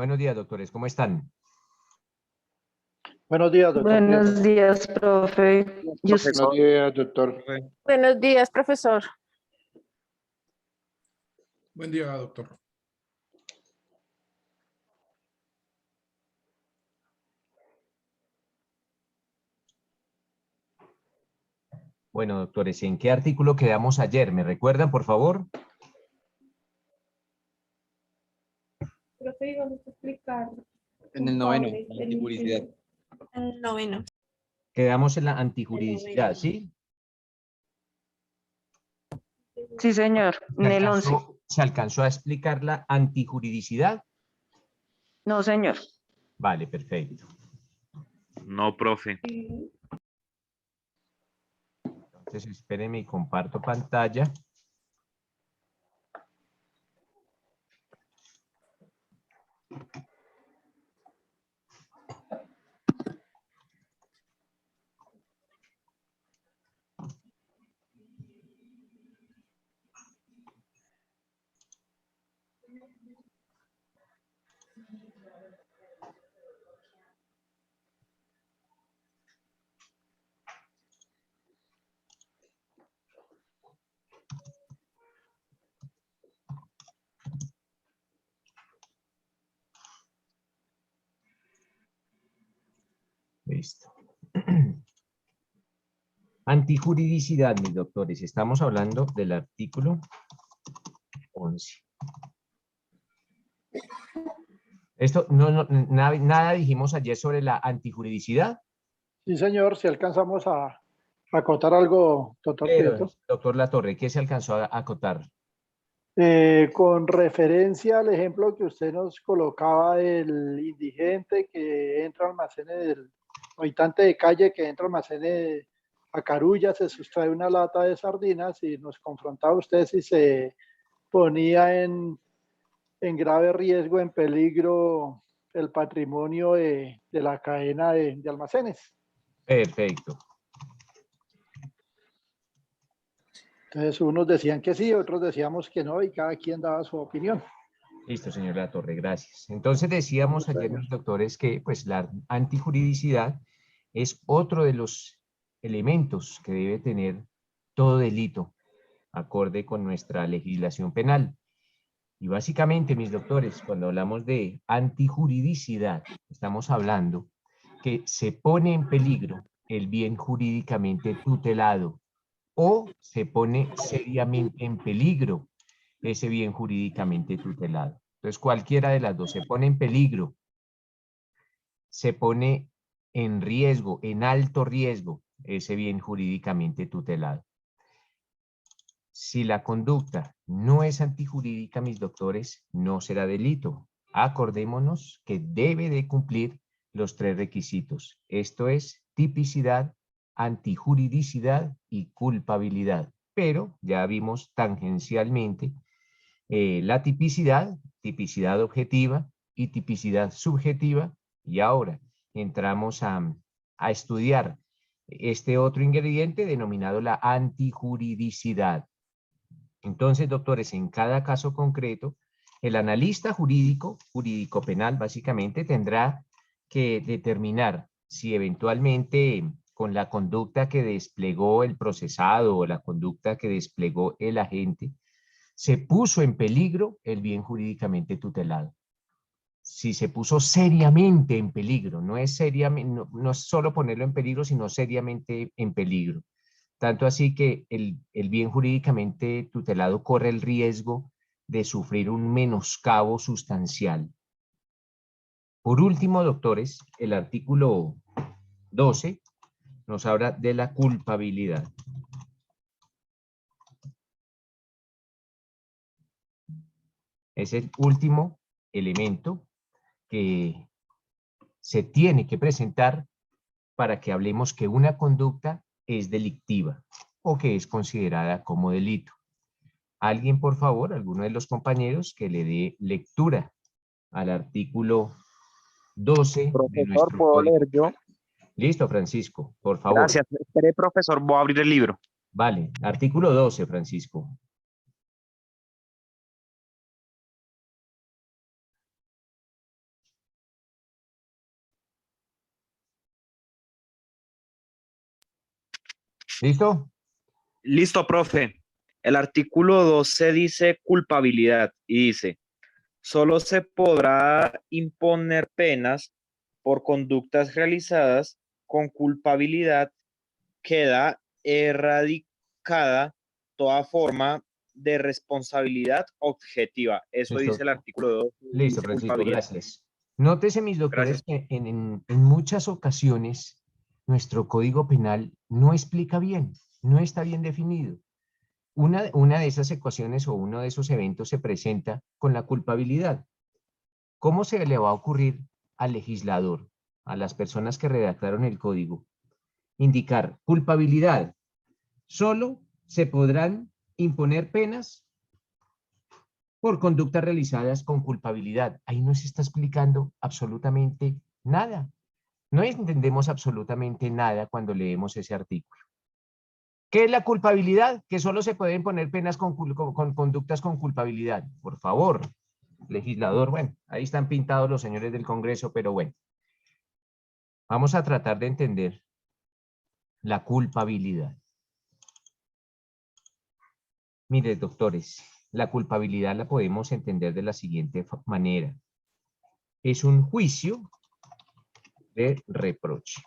Buenos días, doctores, ¿cómo están? Buenos días, doctor. Buenos días, profe. Buenos días, doctor. Buenos días, profesor. Buen día, doctor. Bueno, doctores, ¿en qué artículo quedamos ayer? ¿Me recuerdan, por favor? Profe, vamos a explicar. En el noveno, la antijuricidad. En el noveno. Quedamos en la antijuridicidad, ¿sí? Sí, señor. En el 11. ¿Se alcanzó a explicar la antijuridicidad? No, señor. Vale, perfecto. No, profe. Entonces, espérenme y comparto pantalla. Listo. Antijuridicidad, mis doctores. Estamos hablando del artículo 11. Esto, nada dijimos ayer sobre la antijuridicidad. Sí, señor, si alcanzamos a acotar algo, doctor Pero, Prieto. doctor Latorre, ¿qué se alcanzó a acotar? Con referencia al ejemplo que usted nos colocaba del indigente que entra a almacenes, del habitante de calle que entra a almacenes a Carulla, se sustrae una lata de sardinas y nos confrontaba usted si se ponía en grave riesgo, en peligro el patrimonio de la cadena de almacenes. Perfecto. Entonces, unos decían que sí, otros decíamos que no, y cada quien daba su opinión. Listo, señor Latorre, gracias. Entonces decíamos ayer, mis doctores, que pues la antijuridicidad es otro de los elementos que debe tener todo delito, acorde con nuestra legislación penal. Y básicamente, mis doctores, cuando hablamos de antijuridicidad, estamos hablando que se pone en peligro el bien jurídicamente tutelado o se pone seriamente en peligro ese bien jurídicamente tutelado. Entonces, cualquiera de las dos se pone en peligro, se pone en riesgo, en alto riesgo, ese bien jurídicamente tutelado. Si la conducta no es antijurídica, mis doctores, no será delito. Acordémonos que debe de cumplir los 3 requisitos. Esto es tipicidad, antijuridicidad y culpabilidad. Pero ya vimos tangencialmente la tipicidad, tipicidad objetiva y tipicidad subjetiva. Y ahora entramos a estudiar este otro ingrediente denominado la antijuridicidad. Entonces, doctores, en cada caso concreto, el analista jurídico, jurídico penal, básicamente tendrá que determinar si eventualmente con la conducta que desplegó el procesado o la conducta que desplegó el agente, se puso en peligro el bien jurídicamente tutelado. Si se puso seriamente en peligro, no es solo ponerlo en peligro, sino seriamente en peligro. Tanto así que el bien jurídicamente tutelado corre el riesgo de sufrir un menoscabo sustancial. Por último, doctores, el artículo 12 nos habla de la culpabilidad. Es el último elemento que se tiene que presentar para que hablemos que una conducta es delictiva o que es considerada como delito. Alguien, por favor, alguno de los compañeros que le dé lectura al artículo 12 de nuestro ¿Puedo código. leer yo? Listo, Francisco, por favor. Gracias. Espere, profesor, voy a abrir el libro. Vale, artículo 12, Francisco. ¿Listo? Listo, profe. El artículo 12 dice culpabilidad y dice, solo se podrá imponer penas por conductas realizadas con culpabilidad. Queda erradicada toda forma de responsabilidad objetiva. Eso dice Listo. el artículo 2, Listo, dice Francisco, culpabilidad. gracias. Nótese, mis doctores, Gracias. que en muchas ocasiones nuestro Código Penal no explica bien, no está bien definido. Una de esas ecuaciones o uno de esos eventos se presenta con la culpabilidad. ¿Cómo se le va a ocurrir al legislador, a las personas que redactaron el código, indicar culpabilidad? Solo se podrán imponer penas por conductas realizadas con culpabilidad. Ahí no se está explicando absolutamente nada. No entendemos absolutamente nada cuando leemos ese artículo. ¿Qué es la culpabilidad? Que solo se pueden poner penas con conductas con culpabilidad. Por favor, legislador, bueno, ahí están pintados los señores del Congreso, pero bueno. Vamos a tratar de entender la culpabilidad. Mire, doctores, la culpabilidad la podemos entender de la siguiente manera. Es un juicio de reproche.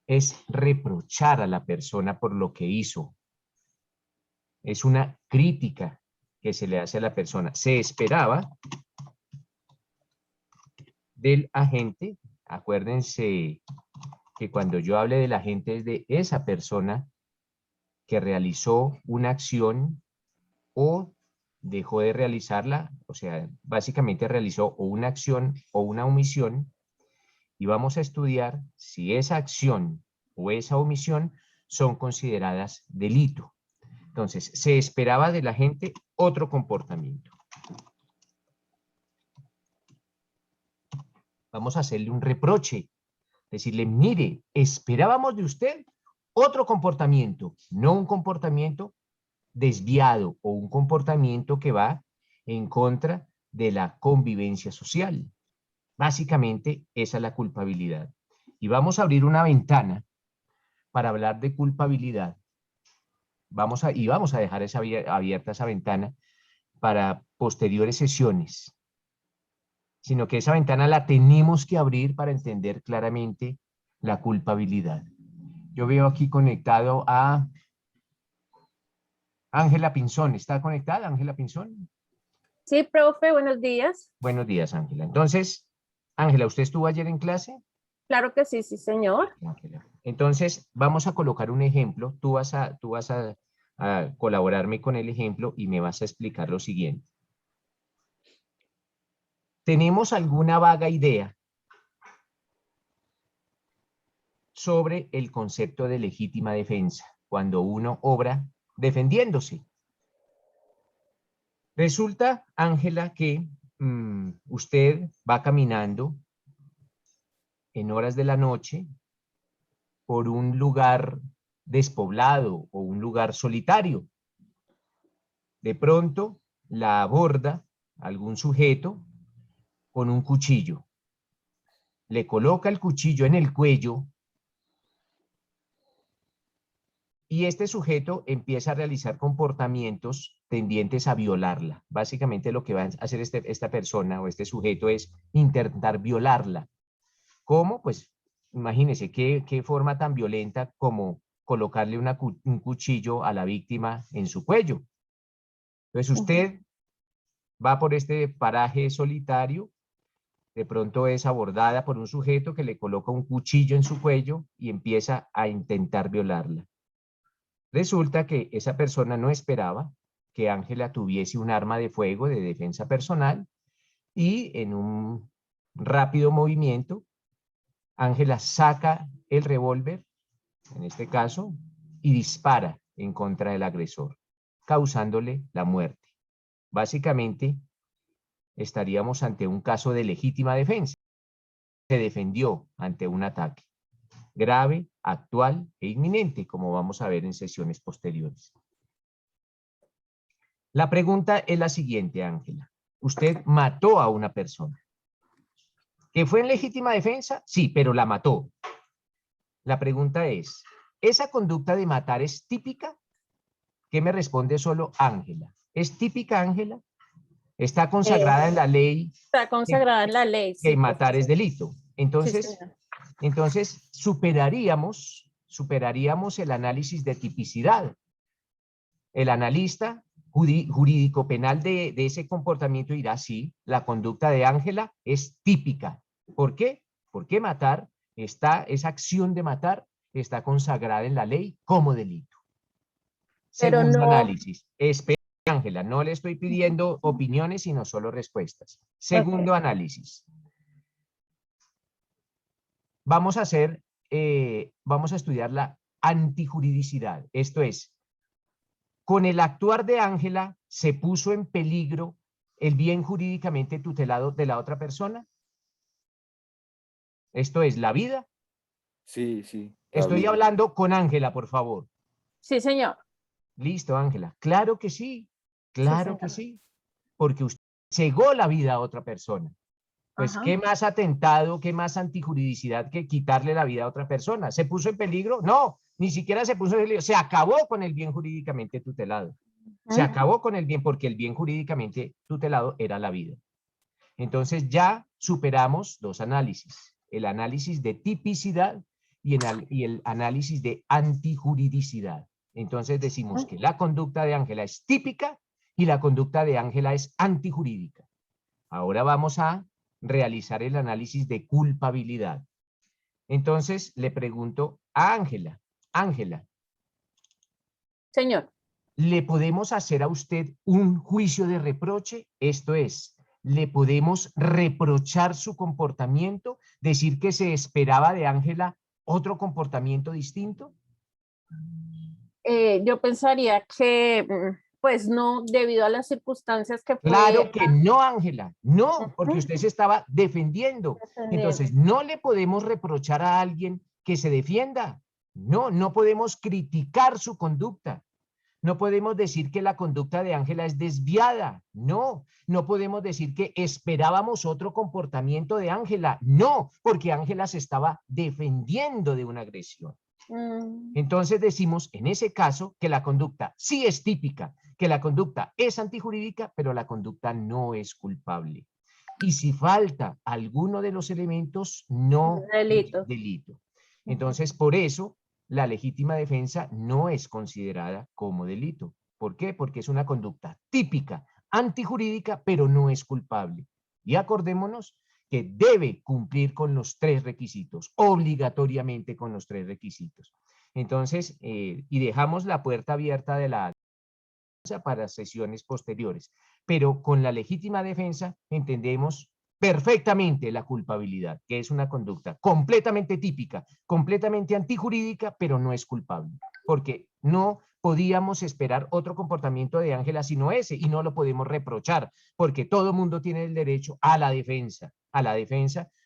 Es reprochar a la persona por lo que hizo. Es una crítica que se le hace a la persona. Se esperaba del agente, acuérdense que cuando yo hable del agente es de esa persona que realizó una acción o dejó de realizarla, o sea, básicamente realizó o una acción o una omisión, y vamos a estudiar si esa acción o esa omisión son consideradas delito. Entonces, se esperaba de la gente otro comportamiento. Vamos a hacerle un reproche, decirle, mire, esperábamos de usted otro comportamiento, no un comportamiento desviado o un comportamiento que va en contra de la convivencia social. Básicamente, esa es la culpabilidad. Y vamos a abrir una ventana para hablar de culpabilidad. Vamos a dejar abierta esa ventana para posteriores sesiones. Sino que esa ventana la tenemos que abrir para entender claramente la culpabilidad. Yo veo aquí conectado a Ángela Pinzón. ¿Está conectada, Ángela Pinzón? Sí, profe, buenos días. Buenos días, Ángela. Entonces, Ángela, ¿usted estuvo ayer en clase? Claro que sí, sí, señor. Ángela. Entonces, vamos a colocar un ejemplo. Tú vas a colaborarme con el ejemplo y me vas a explicar lo siguiente. ¿Tenemos alguna vaga idea sobre el concepto de legítima defensa cuando uno obra defendiéndose? Resulta, Ángela, que usted va caminando en horas de la noche por un lugar despoblado o un lugar solitario. De pronto la aborda algún sujeto con un cuchillo. Le coloca el cuchillo en el cuello y este sujeto empieza a realizar comportamientos tendientes a violarla. Básicamente lo que va a hacer esta persona o este sujeto es intentar violarla. ¿Cómo? Pues imagínese qué forma tan violenta como colocarle un cuchillo a la víctima en su cuello. Entonces usted va por este paraje solitario, de pronto es abordada por un sujeto que le coloca un cuchillo en su cuello y empieza a intentar violarla. Resulta que esa persona no esperaba que Ángela tuviese un arma de fuego de defensa personal y en un rápido movimiento, Ángela saca el revólver, en este caso, y dispara en contra del agresor, causándole la muerte. Básicamente, estaríamos ante un caso de legítima defensa. Se defendió ante un ataque grave, actual e inminente, como vamos a ver en sesiones posteriores. La pregunta es la siguiente, Ángela. Usted mató a una persona. ¿Que fue en legítima defensa? Sí, pero la mató. La pregunta es, ¿esa conducta de matar es típica? ¿Qué me responde solo Ángela? ¿Es típica, Ángela? Está consagrada en la ley Está consagrada en la ley, que sí, matar es profesor. delito. Sí, Entonces, señor. superaríamos el análisis de tipicidad. El analista jurídico penal de ese comportamiento dirá, sí, la conducta de Ángela es típica. ¿Por qué? Porque matar, esa acción de matar está consagrada en la ley como delito. Pero Segundo no, análisis. Espera, Ángela, no le estoy pidiendo opiniones, sino solo respuestas. Segundo análisis. Vamos a estudiar la antijuridicidad. Esto es, con el actuar de Ángela, ¿se puso en peligro el bien jurídicamente tutelado de la otra persona? Esto es, la vida. Sí, sí. Estoy hablando con Ángela, por favor. sí, señor. Listo, Ángela. Claro que sí. Claro que señor. sí. Porque usted cegó la vida a otra persona. Pues, Ajá. ¿qué más atentado, qué más antijuridicidad que quitarle la vida a otra persona? ¿Se puso en peligro? No, ni siquiera se puso en peligro. Se acabó con el bien jurídicamente tutelado. Se acabó con el bien porque el bien jurídicamente tutelado era la vida. Entonces ya superamos dos análisis. El análisis de tipicidad y el análisis de antijuridicidad. Entonces decimos que la conducta de Ángela es típica y la conducta de Ángela es antijurídica. Ahora vamos a realizar el análisis de culpabilidad. Entonces le pregunto a Ángela, Ángela, Señor. ¿le podemos hacer a usted un juicio de reproche? Esto es, ¿le podemos reprochar su comportamiento? ¿Decir que se esperaba de Ángela otro comportamiento distinto? Yo pensaría que, pues no, debido a las circunstancias que Claro fue que no, Ángela, no, porque usted se estaba defendiendo. defendiendo. Entonces, no le podemos reprochar a alguien que se defienda. No, no podemos criticar su conducta. No podemos decir que la conducta de Ángela es desviada. No, no podemos decir que esperábamos otro comportamiento de Ángela. No, porque Ángela se estaba defendiendo de una agresión. Entonces decimos, en ese caso, que la conducta sí es típica, que la conducta es antijurídica, pero la conducta no es culpable. Y si falta alguno de los elementos, no Delito. es delito. Entonces, por eso, la legítima defensa no es considerada como delito. ¿Por qué? Porque es una conducta típica, antijurídica, pero no es culpable. Y acordémonos que debe cumplir con los tres requisitos, obligatoriamente con los tres requisitos. Entonces, y dejamos la puerta abierta de la para sesiones posteriores, pero con la legítima defensa entendemos perfectamente la culpabilidad, que es una conducta completamente típica, completamente antijurídica, pero no es culpable, porque no podíamos esperar otro comportamiento de Ángela sino ese, y no lo podemos reprochar, porque todo mundo tiene el derecho a la defensa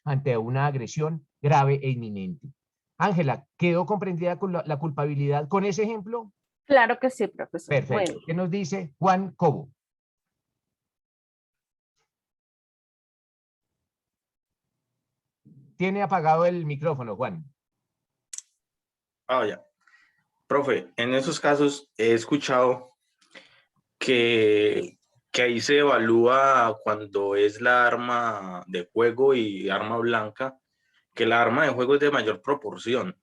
ante una agresión grave e inminente. Ángela, ¿quedó comprendida con la culpabilidad con ese ejemplo? Claro que sí, profesor. Perfecto. Bueno. ¿Qué nos dice Juan Cobo? Tiene apagado el micrófono, Juan. Ya. Profe, en esos casos he escuchado que ahí se evalúa cuando es la arma de fuego y arma blanca, que la arma de fuego es de mayor proporción.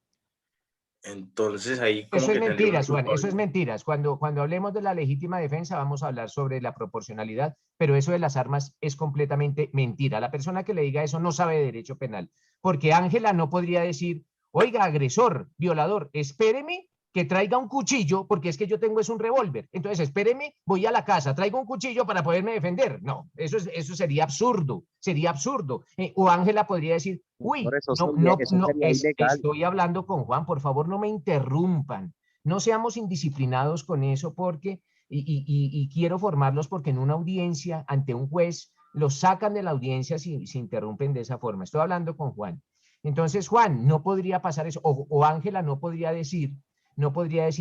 Entonces ahí como Eso es que tendría una mentiras, Juan, eso es culpabilidad. mentiras. Cuando hablemos de la legítima defensa vamos a hablar sobre la proporcionalidad, pero eso de las armas es completamente mentira. La persona que le diga eso no sabe de derecho penal, porque Ángela no podría decir, oiga, agresor, violador, espéreme que traiga un cuchillo, porque es que yo tengo es un revólver. Entonces, espéreme, voy a la casa, traigo un cuchillo para poderme defender. No, eso sería absurdo, sería absurdo. O Ángela podría decir, uy, Por eso no, sería ilegal. estoy hablando con Juan, por favor no me interrumpan. No seamos indisciplinados con eso porque, y quiero formarlos porque en una audiencia ante un juez los sacan de la audiencia si se interrumpen de esa forma. Estoy hablando con Juan. Entonces, Juan, no podría pasar eso, o Ángela no podría decir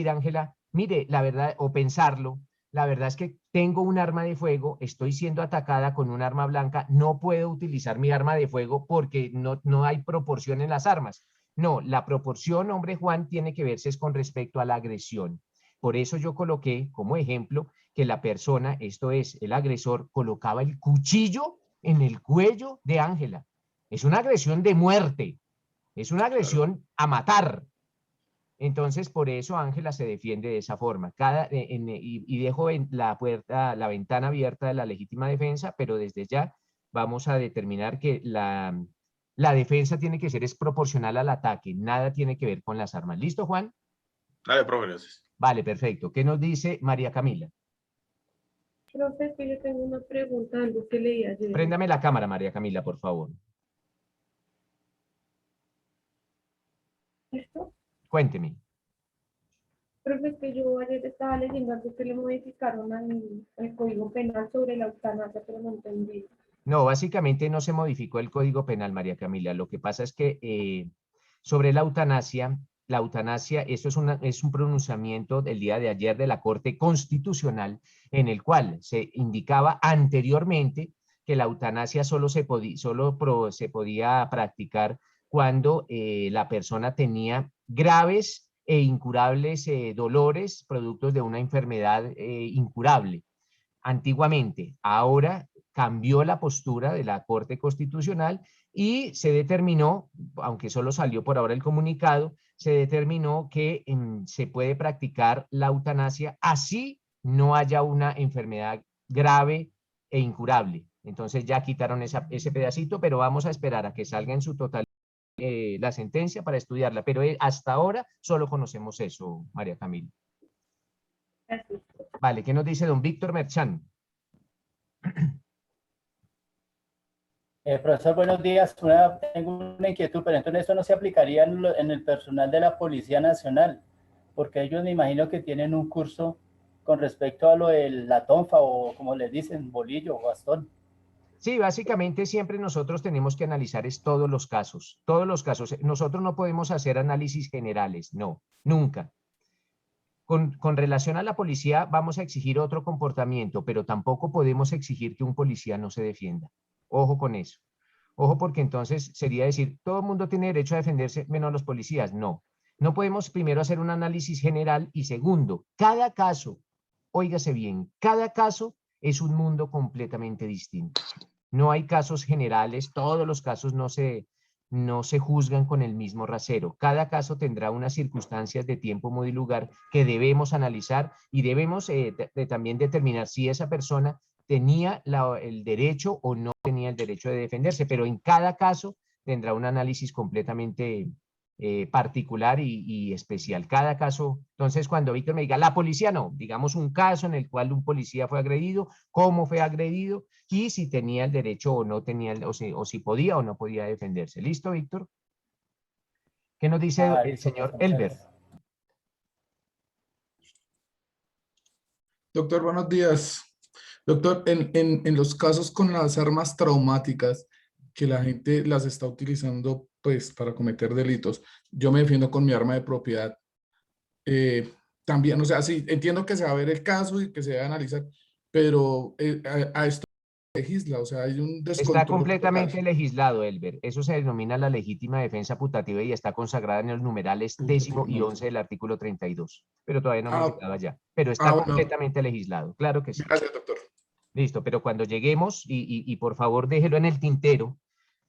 Ángela, mire, la verdad, o pensarlo, la verdad es que tengo un arma de fuego, estoy siendo atacada con un arma blanca, no puedo utilizar mi arma de fuego porque no hay proporción en las armas. No, la proporción, hombre Juan, tiene que verse es con respecto a la agresión. Por eso yo coloqué como ejemplo que la persona, esto es, el agresor, colocaba el cuchillo en el cuello de Ángela. Es una agresión de muerte, es una agresión a matar. Entonces, por eso Ángela se defiende de esa forma. Y dejo la puerta, la ventana abierta de la legítima defensa, pero desde ya vamos a determinar que la defensa tiene que ser es proporcional al ataque, nada tiene que ver con las armas. ¿Listo, Juan? Dale, profe, gracias. Vale, perfecto. ¿Qué nos dice María Camila? Profe, es que yo tengo una pregunta, algo que leí ayer. Préndame la cámara, María Camila, por favor. ¿Esto? Cuénteme. Profe, es que yo ayer estaba leyendo algo que le modificaron al Código Penal sobre la eutanasia, pero no entendí. No, básicamente no se modificó el Código Penal, María Camila. Lo que pasa es que sobre la eutanasia, esto es un pronunciamiento del día de ayer de la Corte Constitucional, en el cual se indicaba anteriormente que la eutanasia solo se podía practicar cuando la persona tenía graves e incurables dolores productos de una enfermedad incurable. Antiguamente, ahora cambió la postura de la Corte Constitucional y se determinó, aunque solo salió por ahora el comunicado, se determinó que se puede practicar la eutanasia así no haya una enfermedad grave e incurable. Entonces ya quitaron ese pedacito, pero vamos a esperar a que salga en su totalidad la sentencia para estudiarla. Pero hasta ahora solo conocemos eso, María Camila. Gracias. Vale, ¿qué nos dice don Víctor Merchán? Profesor, buenos días. Tengo una inquietud, pero entonces esto no se aplicaría en el personal de la Policía Nacional, porque ellos me imagino que tienen un curso con respecto a lo de la tonfa o como les dicen, bolillo o bastón. Sí, básicamente siempre nosotros tenemos que analizar todos los casos, todos los casos. Nosotros no podemos hacer análisis generales, no, nunca. Con relación a la policía vamos a exigir otro comportamiento, pero tampoco podemos exigir que un policía no se defienda. Ojo con eso. Ojo porque entonces sería decir, todo el mundo tiene derecho a defenderse menos los policías. No, no podemos primero hacer un análisis general y segundo, cada caso, óigase bien, cada caso es un mundo completamente distinto. No hay casos generales, todos los casos no se juzgan con el mismo rasero. Cada caso tendrá unas circunstancias de tiempo, modo y lugar que debemos analizar y debemos también determinar si esa persona tenía el derecho o no tenía el derecho de defenderse, pero en cada caso tendrá un análisis completamente particular y especial. Cada caso, entonces cuando Víctor me diga, la policía no, digamos un caso en el cual un policía fue agredido, cómo fue agredido y si tenía el derecho o no tenía, o si podía o no podía defenderse. ¿Listo, Víctor? ¿Qué nos dice el señor Elber? Doctor, buenos días. Doctor, en los casos con las armas traumáticas que la gente las está utilizando pues para cometer delitos, yo me defiendo con mi arma de propiedad. También, o sea, sí, entiendo que se va a ver el caso y que se va a analizar, pero a esto legisla, o sea, hay un descontrol. Está completamente legislado, Elber. Eso se denomina la legítima defensa putativa y está consagrada en los numerales 10º y 11 del artículo 32. Pero todavía no hemos llegado allá. Pero está completamente legislado, claro que sí. Gracias, doctor. Listo, pero cuando lleguemos, y por favor déjelo en el tintero,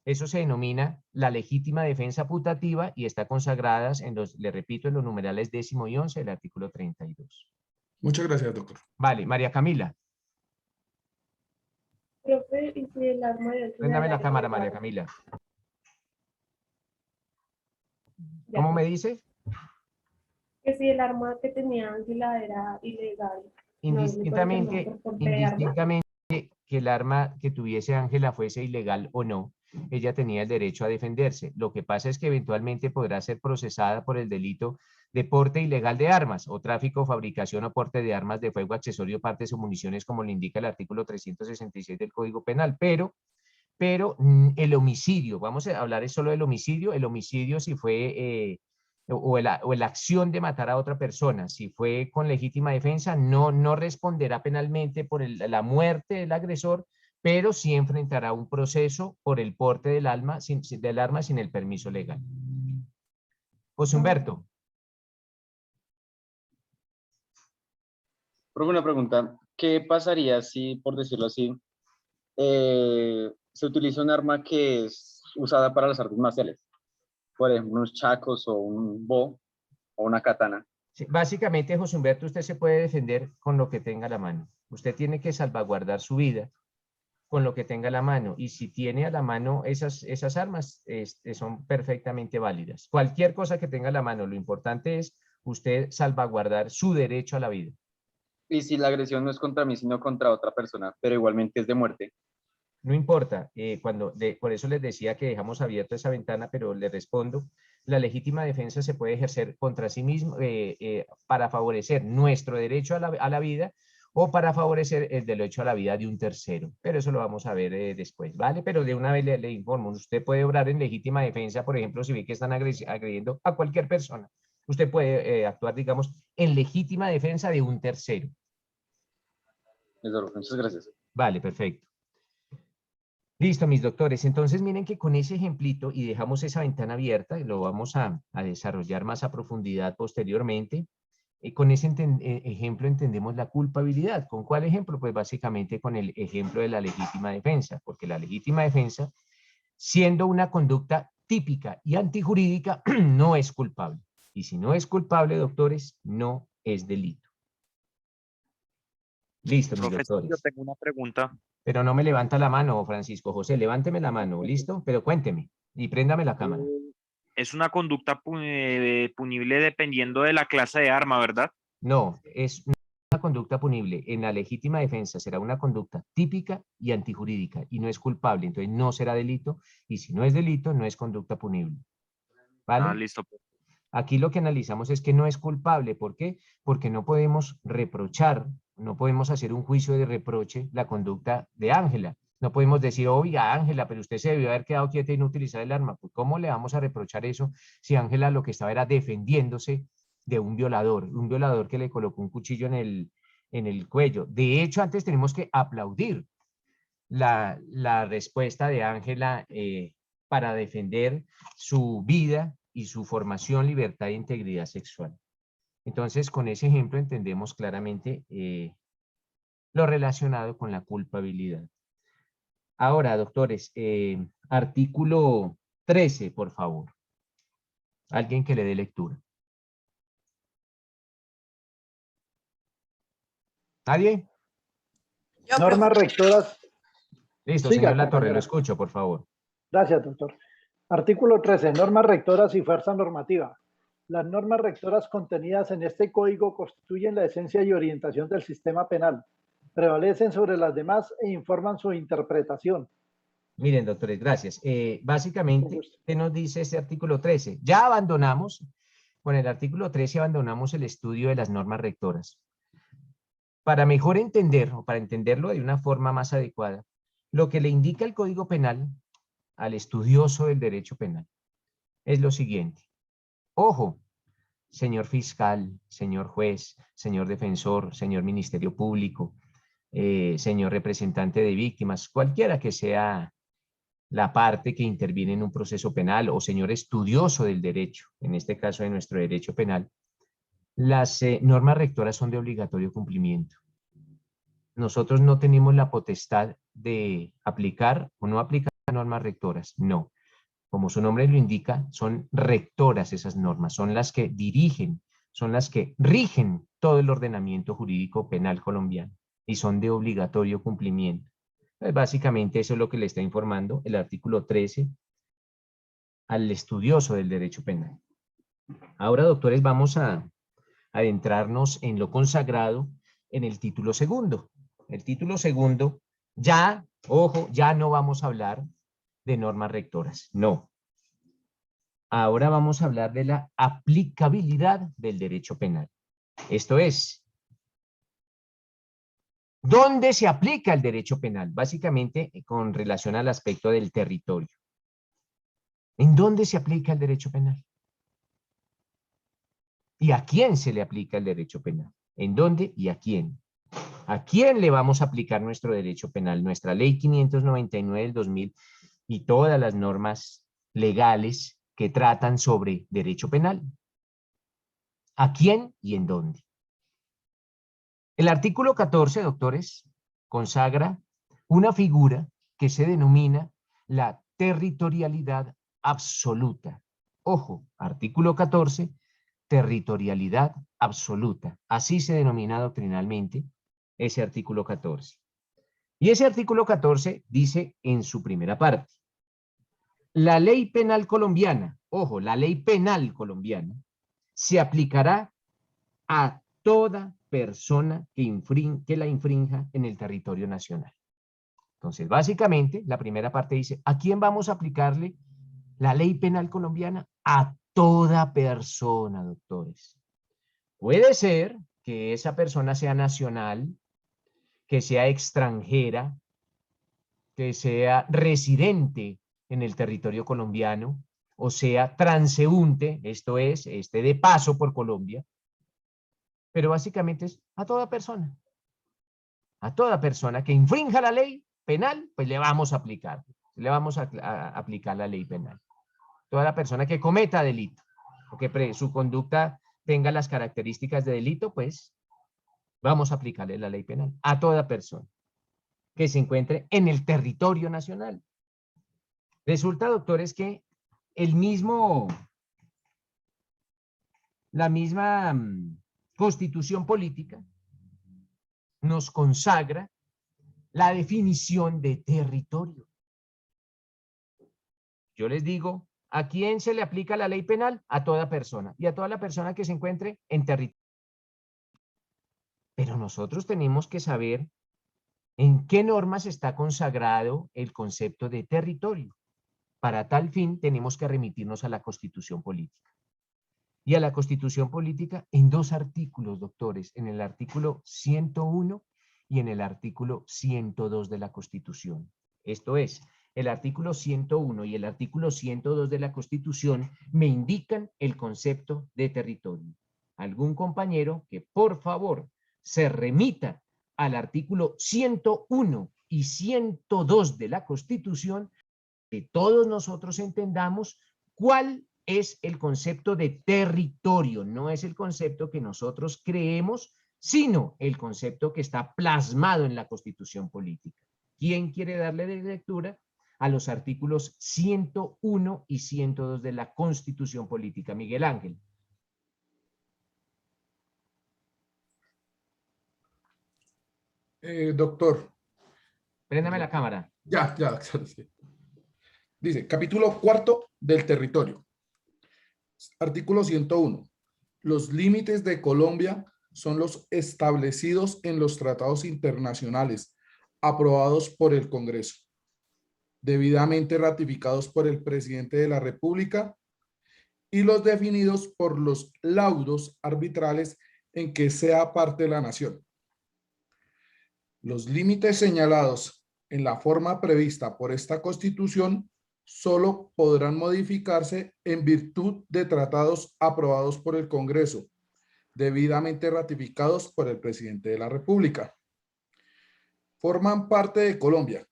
eso se denomina la legítima defensa putativa y está consagrada le repito, en los numerales 10º y 11 del artículo 32. Muchas gracias, doctor. Vale, María Camila. Profe, ¿y si el arma de Préndame la cámara, María Camila. ¿Cómo me dice? Que si el arma que tenía Ángela era ilegal. Indistintamente que el arma que tuviese Ángela fuese ilegal o no, ella tenía el derecho a defenderse. Lo que pasa es que eventualmente podrá ser procesada por el delito de porte ilegal de armas o tráfico, fabricación o porte de armas de fuego, accesorio, partes o municiones, como lo indica el artículo 366 del Código Penal. Pero el homicidio, vamos a hablar solo del homicidio, el homicidio si fue... o la acción de matar a otra persona, si fue con legítima defensa, no responderá penalmente por la muerte del agresor, pero sí enfrentará un proceso por el porte del arma sin el permiso legal. José Humberto. Profe, una pregunta. ¿Qué pasaría si, por decirlo así, se utiliza un arma que es usada para las artes marciales? Por ejemplo, unos chacos o un bo o una katana. Sí, básicamente, José Humberto, usted se puede defender con lo que tenga a la mano. Usted tiene que salvaguardar su vida con lo que tenga a la mano. Y si tiene a la mano esas armas, son perfectamente válidas. Cualquier cosa que tenga a la mano, lo importante es usted salvaguardar su derecho a la vida. Y si la agresión no es contra mí, sino contra otra persona, pero igualmente es de muerte. No importa, por eso les decía que dejamos abierta esa ventana, pero le respondo, la legítima defensa se puede ejercer contra sí mismo para favorecer nuestro derecho a la vida o para favorecer el derecho a la vida de un tercero. Pero eso lo vamos a ver después, ¿vale? Pero de una vez le informo, usted puede obrar en legítima defensa, por ejemplo, si ve que están agrediendo a cualquier persona. Usted puede actuar, digamos, en legítima defensa de un tercero. Muchas gracias. Vale, perfecto. Listo, mis doctores. Entonces, miren que con ese ejemplito, y dejamos esa ventana abierta, y lo vamos a desarrollar más a profundidad posteriormente, con ese ejemplo entendemos la culpabilidad. ¿Con cuál ejemplo? Pues básicamente con el ejemplo de la legítima defensa, porque la legítima defensa, siendo una conducta típica y antijurídica, no es culpable. Y si no es culpable, doctores, no es delito. Listo, mis Profesor, yo doctores. tengo una pregunta. Pero no me levanta la mano, Francisco José, levánteme la mano, ¿listo? Pero cuénteme y préndame la cámara. Es una conducta punible dependiendo de la clase de arma, ¿verdad? No, es una conducta punible. En la legítima defensa será una conducta típica y antijurídica y no es culpable, entonces no será delito y si no es delito, no es conducta punible. ¿Vale? Ah, listo. Aquí lo que analizamos es que no es culpable. ¿Por qué? Porque no podemos reprochar, no podemos hacer un juicio de reproche la conducta de Ángela. No podemos decir, oiga, Ángela, pero usted se debió haber quedado quieta y no utilizar el arma. Pues, ¿cómo le vamos a reprochar eso si Ángela lo que estaba era defendiéndose de un violador que le colocó un cuchillo en el cuello? De hecho, antes tenemos que aplaudir la respuesta de Ángela para defender su vida y su formación, libertad e integridad sexual. Entonces, con ese ejemplo entendemos claramente lo relacionado con la culpabilidad. Ahora, doctores, artículo 13, por favor. Alguien que le dé lectura. ¿Nadie? Normas rectoras. Listo, Siga, señor Latorre, compañera. lo escucho, por favor. Gracias, doctor. Artículo 13. Normas rectoras y fuerza normativa. Las normas rectoras contenidas en este código constituyen la esencia y orientación del sistema penal. Prevalecen sobre las demás e informan su interpretación. Miren, doctores, gracias. Básicamente, ¿qué nos dice este artículo 13? Ya abandonamos, con el artículo 13 abandonamos el estudio de las normas rectoras. Para mejor entender, o para entenderlo de una forma más adecuada, lo que le indica el Código Penal al estudioso del derecho penal es lo siguiente. Ojo, señor fiscal, señor juez, señor defensor, señor Ministerio Público, señor representante de víctimas, cualquiera que sea la parte que interviene en un proceso penal o señor estudioso del derecho, en este caso de nuestro derecho penal, las normas rectoras son de obligatorio cumplimiento. Nosotros no tenemos la potestad de aplicar o no aplicar normas rectoras, no. Como su nombre lo indica, son rectoras esas normas, son las que dirigen, son las que rigen todo el ordenamiento jurídico penal colombiano y son de obligatorio cumplimiento. Pues básicamente eso es lo que le está informando el artículo 13 al estudioso del derecho penal. Ahora, doctores, vamos a adentrarnos en lo consagrado en el título segundo. El título segundo, ya, ojo, ya no vamos a hablar de normas rectoras, no. Ahora vamos a hablar de la aplicabilidad del derecho penal. Esto es, ¿dónde se aplica el derecho penal? Básicamente con relación al aspecto del territorio. ¿En dónde se aplica el derecho penal? ¿Y a quién se le aplica el derecho penal? ¿En dónde y a quién? ¿A quién le vamos a aplicar nuestro derecho penal? Nuestra ley 599 del 2000 y todas las normas legales que tratan sobre derecho penal. ¿A quién y en dónde? El artículo 14, doctores, consagra una figura que se denomina la territorialidad absoluta. Ojo, artículo 14, territorialidad absoluta. Así se denomina doctrinalmente ese artículo 14. Y ese artículo 14 dice en su primera parte, la ley penal colombiana, ojo, la ley penal colombiana, se aplicará a toda persona que la infrinja en el territorio nacional. Entonces, básicamente, la primera parte dice, ¿a quién vamos a aplicarle la ley penal colombiana? A toda persona, doctores. Puede ser que esa persona sea nacional, que sea extranjera, que sea residente en el territorio colombiano, o sea transeúnte, esto es, esté de paso por Colombia, pero básicamente es a toda persona. A toda persona que infrinja la ley penal, pues le vamos a aplicar. Le vamos a aplicar la ley penal. Toda la persona que cometa delito, o que su conducta tenga las características de delito, pues vamos a aplicarle la ley penal a toda persona que se encuentre en el territorio nacional. Resulta, doctores, que la misma Constitución política nos consagra la definición de territorio. Yo les digo, ¿a quién se le aplica la ley penal? A toda persona, y a toda la persona que se encuentre en territorio. Pero nosotros tenemos que saber en qué normas está consagrado el concepto de territorio. Para tal fin tenemos que remitirnos a la Constitución política. Y a la Constitución política en dos artículos, doctores, en el artículo 101 y en el artículo 102 de la Constitución. Esto es, el artículo 101 y el artículo 102 de la Constitución me indican el concepto de territorio. Algún compañero que por favor se remita al artículo 101 y 102 de la Constitución, que todos nosotros entendamos cuál es el concepto de territorio. No es el concepto que nosotros creemos, sino el concepto que está plasmado en la Constitución política. ¿Quién quiere darle de lectura a los artículos 101 y 102 de la Constitución política? Miguel Ángel. Doctor. Préndame la cámara. Ya, sí. Dice, capítulo 4 del territorio. Artículo 101. Los límites de Colombia son los establecidos en los tratados internacionales aprobados por el Congreso, debidamente ratificados por el presidente de la República y los definidos por los laudos arbitrales en que sea parte la nación. Los límites señalados en la forma prevista por esta Constitución solo podrán modificarse en virtud de tratados aprobados por el Congreso, debidamente ratificados por el presidente de la República. Forman parte de Colombia,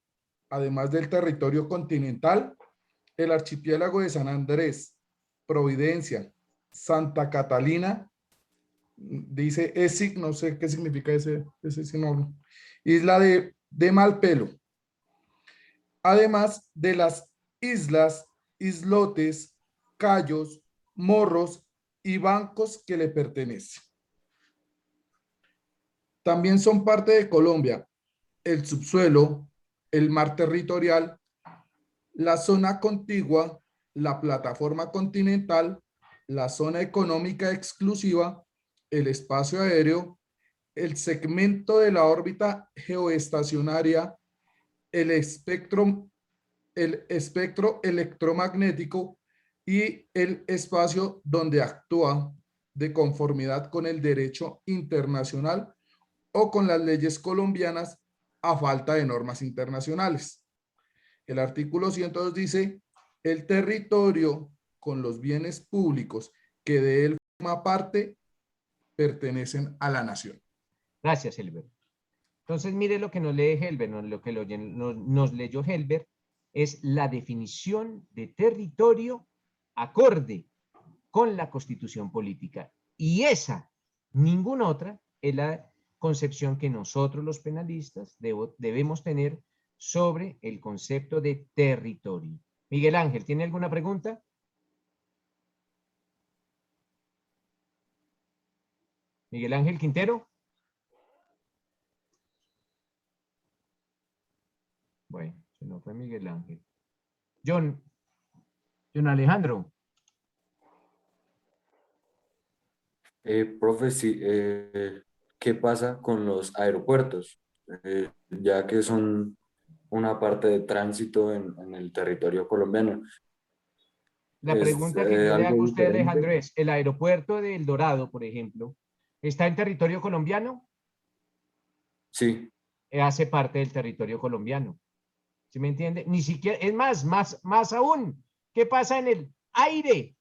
además del territorio continental, el archipiélago de San Andrés, Providencia, Santa Catalina, dice ESIC, no sé qué significa ese sinónimo, isla de Malpelo, además de las islas, islotes, cayos, morros y bancos que le pertenecen. También son parte de Colombia el subsuelo, el mar territorial, la zona contigua, la plataforma continental, la zona económica exclusiva, el espacio aéreo, el segmento de la órbita geoestacionaria, el espectro electromagnético y el espacio donde actúa de conformidad con el derecho internacional o con las leyes colombianas a falta de normas internacionales. El artículo 102 dice, el territorio con los bienes públicos que de él forma parte pertenecen a la nación. Gracias, Helber. Entonces, mire lo que nos lee Helber, lo que nos leyó Helber, es la definición de territorio acorde con la Constitución política. Y esa, ninguna otra, es la concepción que nosotros los penalistas debemos tener sobre el concepto de territorio. Miguel Ángel, ¿tiene alguna pregunta? Miguel Ángel Quintero. Bueno, se nos fue Miguel Ángel. John Alejandro. Profe, sí, ¿qué pasa con los aeropuertos? Ya que son una parte de tránsito en el territorio colombiano. La ¿Es pregunta que yo le hago algo a usted, Alejandro, diferente? es, ¿el aeropuerto de El Dorado, por ejemplo, está en territorio colombiano? Sí, Hace parte del territorio colombiano. ¿Sí me entiende? Ni siquiera, es más aún, ¿qué pasa en el aire?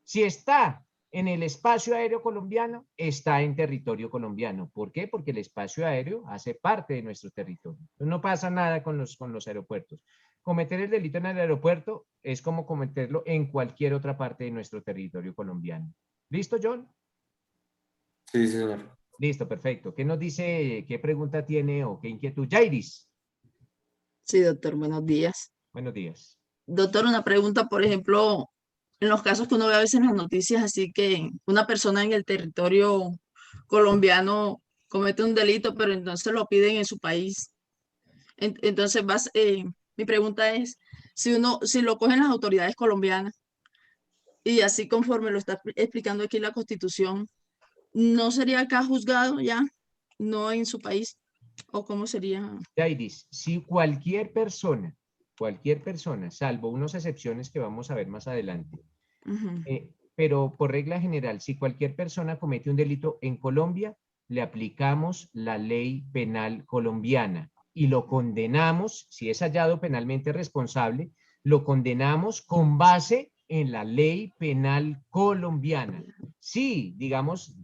Si está en el espacio aéreo colombiano, está en territorio colombiano. ¿Por qué? Porque el espacio aéreo hace parte de nuestro territorio. Entonces, no pasa nada con los aeropuertos. Cometer el delito en el aeropuerto es como cometerlo en cualquier otra parte de nuestro territorio colombiano. ¿Listo, John? sí, señor. Listo, perfecto. ¿Qué nos dice, qué pregunta tiene o qué inquietud? Jairis. Sí, doctor, buenos días. Buenos días. Doctor, una pregunta, por ejemplo, en los casos que uno ve a veces en las noticias, así que una persona en el territorio colombiano comete un delito, pero entonces lo piden en su país. Entonces, mi pregunta es, si lo cogen las autoridades colombianas y así conforme lo está explicando aquí la Constitución, ¿no sería acá juzgado ya, no en su país? ¿O cómo sería? Jairis, si cualquier persona, salvo unas excepciones que vamos a ver más adelante, pero por regla general, si cualquier persona comete un delito en Colombia, le aplicamos la ley penal colombiana y lo condenamos, si es hallado penalmente responsable, lo condenamos con base en la ley penal colombiana. Sí, digamos,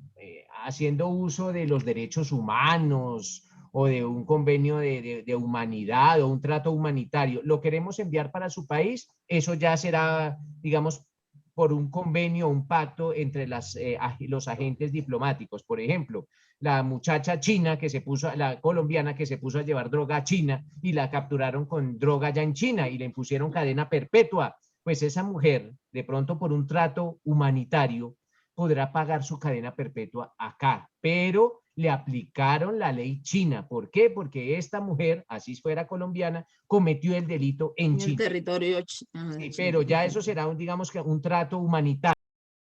haciendo uso de los derechos humanos o de un convenio de humanidad o un trato humanitario, lo queremos enviar para su país, eso ya será, digamos, por un convenio o un pacto entre los agentes diplomáticos. Por ejemplo, la muchacha china que se puso, la colombiana que se puso a llevar droga a China y la capturaron con droga ya en China y le impusieron cadena perpetua. Pues esa mujer, de pronto por un trato humanitario, podrá pagar su cadena perpetua acá, pero le aplicaron la ley china. ¿Por qué? Porque esta mujer, así fuera colombiana, cometió el delito en China. El territorio sí, pero ya eso será, digamos que un trato humanitario.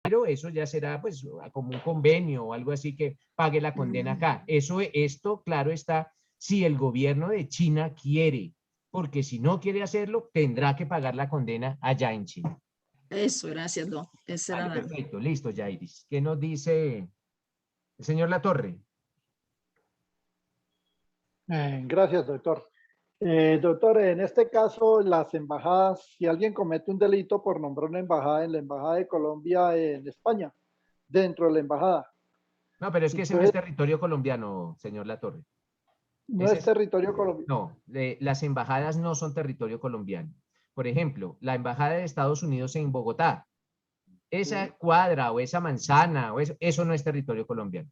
Pero eso ya será pues como un convenio o algo así que pague la condena acá. Esto, claro está, si el gobierno de China quiere, porque si no quiere hacerlo, tendrá que pagar la condena allá en China. Eso, gracias, don. Vale, perfecto, listo, Jairis. ¿Qué nos dice el señor Latorre? Gracias, doctor. Doctor, en este caso, las embajadas, si alguien comete un delito por nombrar una embajada en la Embajada de Colombia en España, dentro de la embajada. No, pero es que ese no es territorio colombiano, señor Latorre. No es territorio colombiano. No, las embajadas no son territorio colombiano. Por ejemplo, la Embajada de Estados Unidos en Bogotá, esa cuadra o esa manzana, o eso no es territorio colombiano.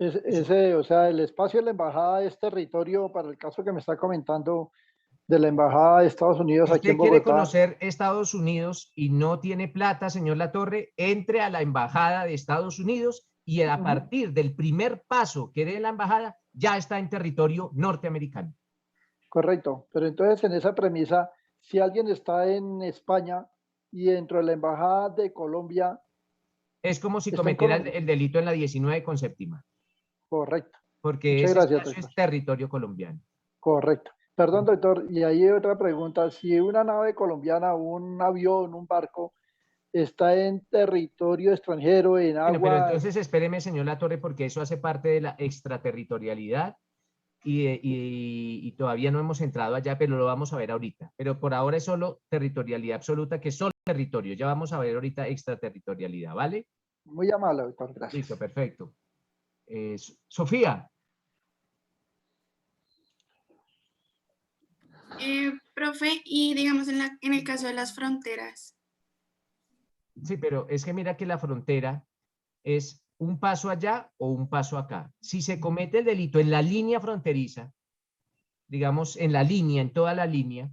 O sea, el espacio de la embajada es territorio, para el caso que me está comentando, de la embajada de Estados Unidos aquí en Usted quiere Bogotá. conocer Estados Unidos y no tiene plata, señor Latorre, entre a la embajada de Estados Unidos y a partir del primer paso que dé la embajada, ya está en territorio norteamericano. Correcto, pero entonces en esa premisa, si alguien está en España y dentro de la embajada de Colombia... Es como si cometiera el delito en la 19 con séptima. Correcto. Porque Muchas ese gracias, espacio es territorio colombiano. Correcto. Perdón, doctor, y ahí otra pregunta. Si una nave colombiana, un avión, un barco, está en territorio extranjero, en agua... Bueno, pero entonces espéreme, señor Latorre, porque eso hace parte de la extraterritorialidad y todavía no hemos entrado allá, pero lo vamos a ver ahorita. Pero por ahora es solo territorialidad absoluta, que es solo territorio. Ya vamos a ver ahorita extraterritorialidad, ¿vale? Muy amable, doctor. Gracias. Listo, perfecto. Sofía. Profe, y digamos en el caso de las fronteras. Sí, pero es que mira que la frontera es un paso allá o un paso acá. Si se comete el delito en la línea fronteriza, digamos en la línea, en toda la línea,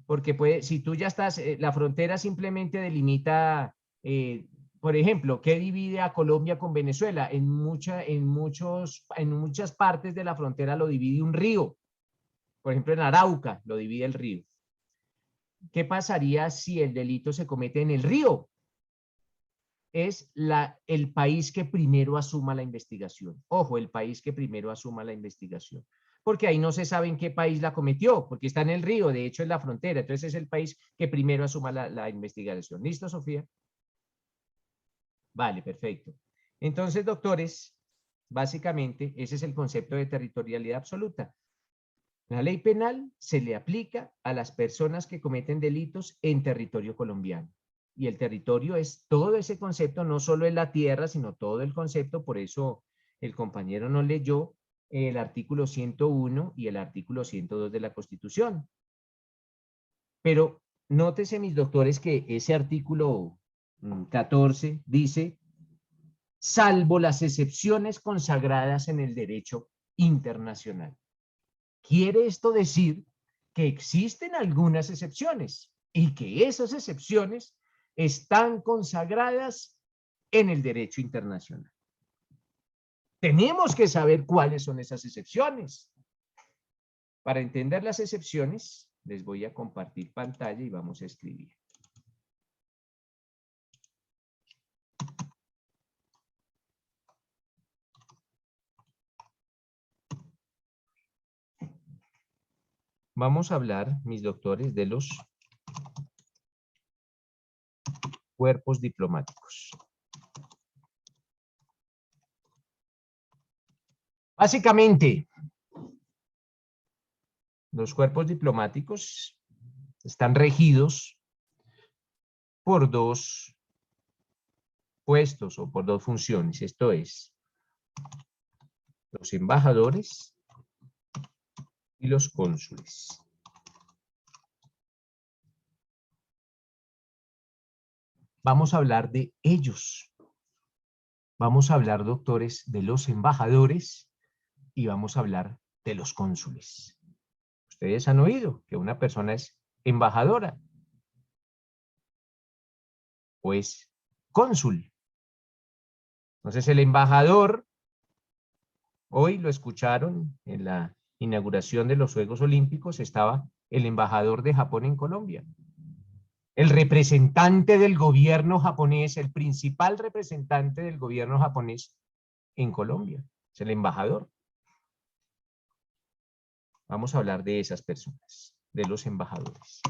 porque puede, si tú ya estás, la frontera simplemente delimita, por ejemplo, ¿qué divide a Colombia con Venezuela? En muchas partes de la frontera lo divide un río. Por ejemplo, en Arauca lo divide el río. ¿Qué pasaría si el delito se comete en el río? Es el país que primero asuma la investigación. Ojo, el país que primero asuma la investigación. Porque ahí no se sabe en qué país la cometió, porque está en el río, de hecho es la frontera, entonces es el país que primero asuma la investigación. ¿Listo, Sofía? Vale, perfecto. Entonces, doctores, básicamente ese es el concepto de territorialidad absoluta. La ley penal se le aplica a las personas que cometen delitos en territorio colombiano. Y el territorio es todo ese concepto, no solo en la tierra, sino todo el concepto. Por eso el compañero no leyó el artículo 101 y el artículo 102 de la Constitución. Pero nótese, mis doctores, que ese artículo 14 dice, salvo las excepciones consagradas en el derecho internacional. Quiere esto decir que existen algunas excepciones y que esas excepciones están consagradas en el derecho internacional. Tenemos que saber cuáles son esas excepciones. Para entender las excepciones, les voy a compartir pantalla y vamos a escribir. Vamos a hablar, mis doctores, de los cuerpos diplomáticos. Básicamente, los cuerpos diplomáticos están regidos por dos puestos o por dos funciones. Esto es, los embajadores y los cónsules. Vamos a hablar de ellos. Vamos a hablar, doctores, de los embajadores y vamos a hablar de los cónsules. Ustedes han oído que una persona es embajadora o es cónsul. Entonces el embajador, hoy lo escucharon en la inauguración de los Juegos Olímpicos, estaba el embajador de Japón en Colombia. El representante del gobierno japonés, el principal representante del gobierno japonés en Colombia, es el embajador. Vamos a hablar de esas personas, de los embajadores.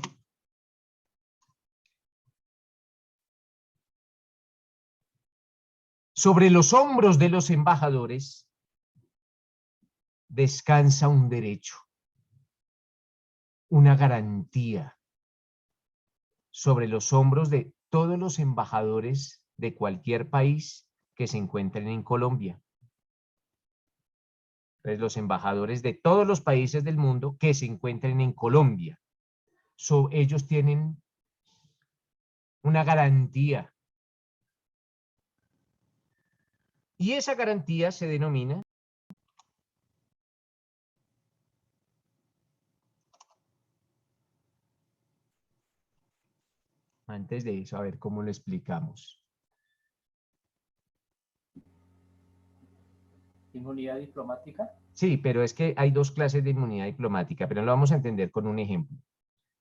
Sobre los hombros de los embajadores descansa un derecho, una garantía. Sobre los hombros de todos los embajadores de cualquier país que se encuentren en Colombia. Entonces, los embajadores de todos los países del mundo que se encuentren en Colombia. Ellos tienen una garantía. Y esa garantía se denomina antes de eso, a ver cómo lo explicamos. ¿Inmunidad diplomática? Sí, pero es que hay dos clases de inmunidad diplomática, pero lo vamos a entender con un ejemplo.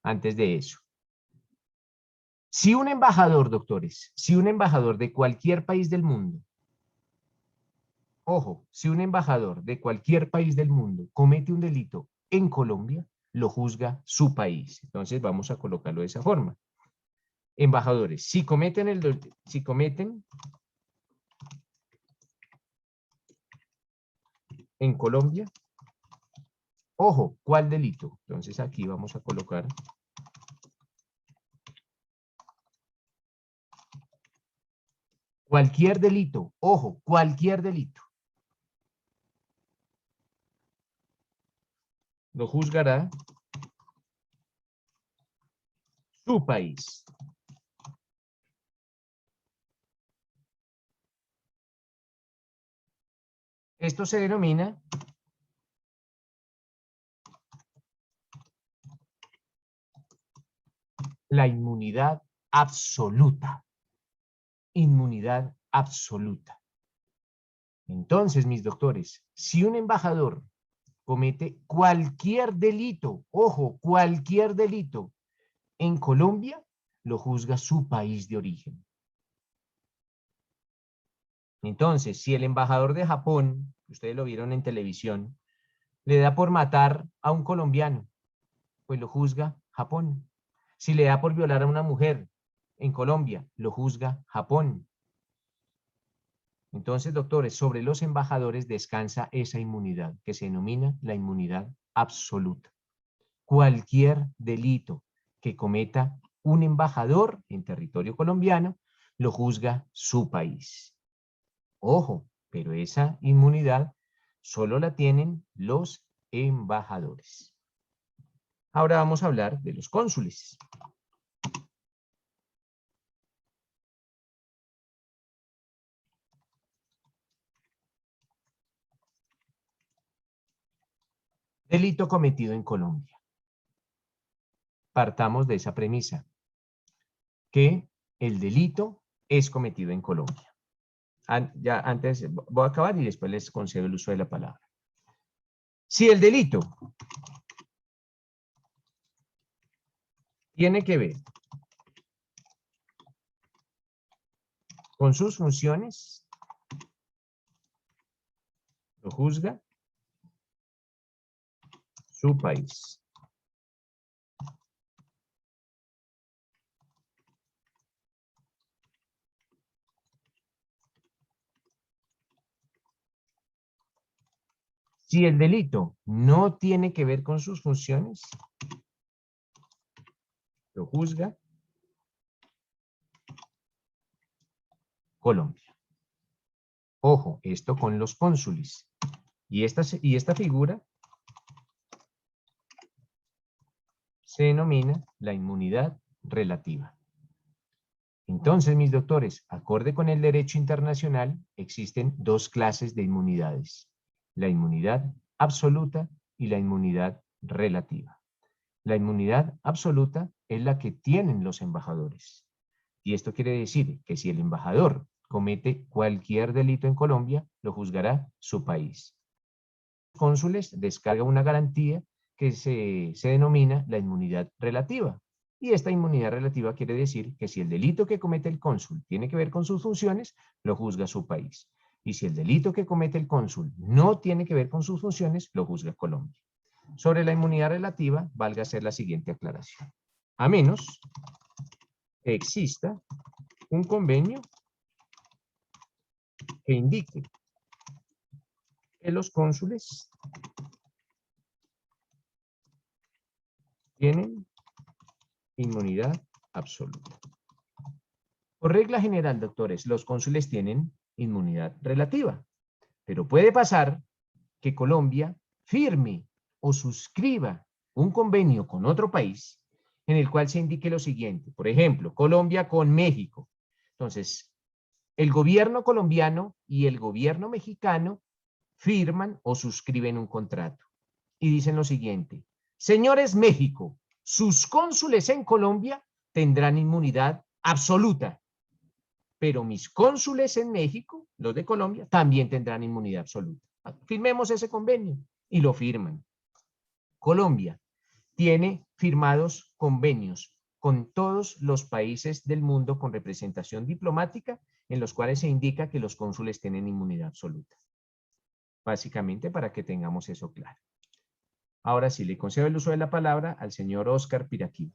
Antes de eso. Si un embajador, doctores, si un embajador de cualquier país del mundo, ojo, si un embajador de cualquier país del mundo comete un delito en Colombia, lo juzga su país. Entonces vamos a colocarlo de esa forma. Embajadores, si cometen en Colombia, ojo, ¿cuál delito? Entonces aquí vamos a colocar cualquier delito, ojo, cualquier delito. Lo juzgará su país. Esto se denomina la inmunidad absoluta. Inmunidad absoluta. Entonces, mis doctores, si un embajador comete cualquier delito, ojo, cualquier delito en Colombia, lo juzga su país de origen. Entonces, si el embajador de Japón, ustedes lo vieron en televisión, le da por matar a un colombiano, pues lo juzga Japón. Si le da por violar a una mujer en Colombia, lo juzga Japón. Entonces, doctores, sobre los embajadores descansa esa inmunidad que se denomina la inmunidad absoluta. Cualquier delito que cometa un embajador en territorio colombiano, lo juzga su país. Ojo, pero esa inmunidad solo la tienen los embajadores. Ahora vamos a hablar de los cónsules. Delito cometido en Colombia. Partamos de esa premisa, que el delito es cometido en Colombia. Ya antes voy a acabar y después les concedo el uso de la palabra. Si el delito tiene que ver con sus funciones, lo juzga su país. Si el delito no tiene que ver con sus funciones, lo juzga Colombia. Ojo, esto con los cónsules. Y esta figura se denomina la inmunidad relativa. Entonces, mis doctores, acorde con el derecho internacional, existen dos clases de inmunidades: la inmunidad absoluta y la inmunidad relativa. La inmunidad absoluta es la que tienen los embajadores. Y esto quiere decir que si el embajador comete cualquier delito en Colombia, lo juzgará su país. Los cónsules descargan una garantía que se denomina la inmunidad relativa. Y esta inmunidad relativa quiere decir que si el delito que comete el cónsul tiene que ver con sus funciones, lo juzga su país. Y si el delito que comete el cónsul no tiene que ver con sus funciones, lo juzga Colombia. Sobre la inmunidad relativa, valga hacer la siguiente aclaración. A menos que exista un convenio que indique que los cónsules tienen inmunidad absoluta. Por regla general, doctores, los cónsules tienen inmunidad relativa, pero puede pasar que Colombia firme o suscriba un convenio con otro país en el cual se indique lo siguiente. Por ejemplo, Colombia con México. Entonces, el gobierno colombiano y el gobierno mexicano firman o suscriben un contrato y dicen lo siguiente: señores México, sus cónsules en Colombia tendrán inmunidad absoluta, pero mis cónsules en México, los de Colombia, también tendrán inmunidad absoluta. Firmemos ese convenio y lo firman. Colombia tiene firmados convenios con todos los países del mundo con representación diplomática en los cuales se indica que los cónsules tienen inmunidad absoluta. Básicamente para que tengamos eso claro. Ahora sí, le concedo el uso de la palabra al señor Oscar Piraquí.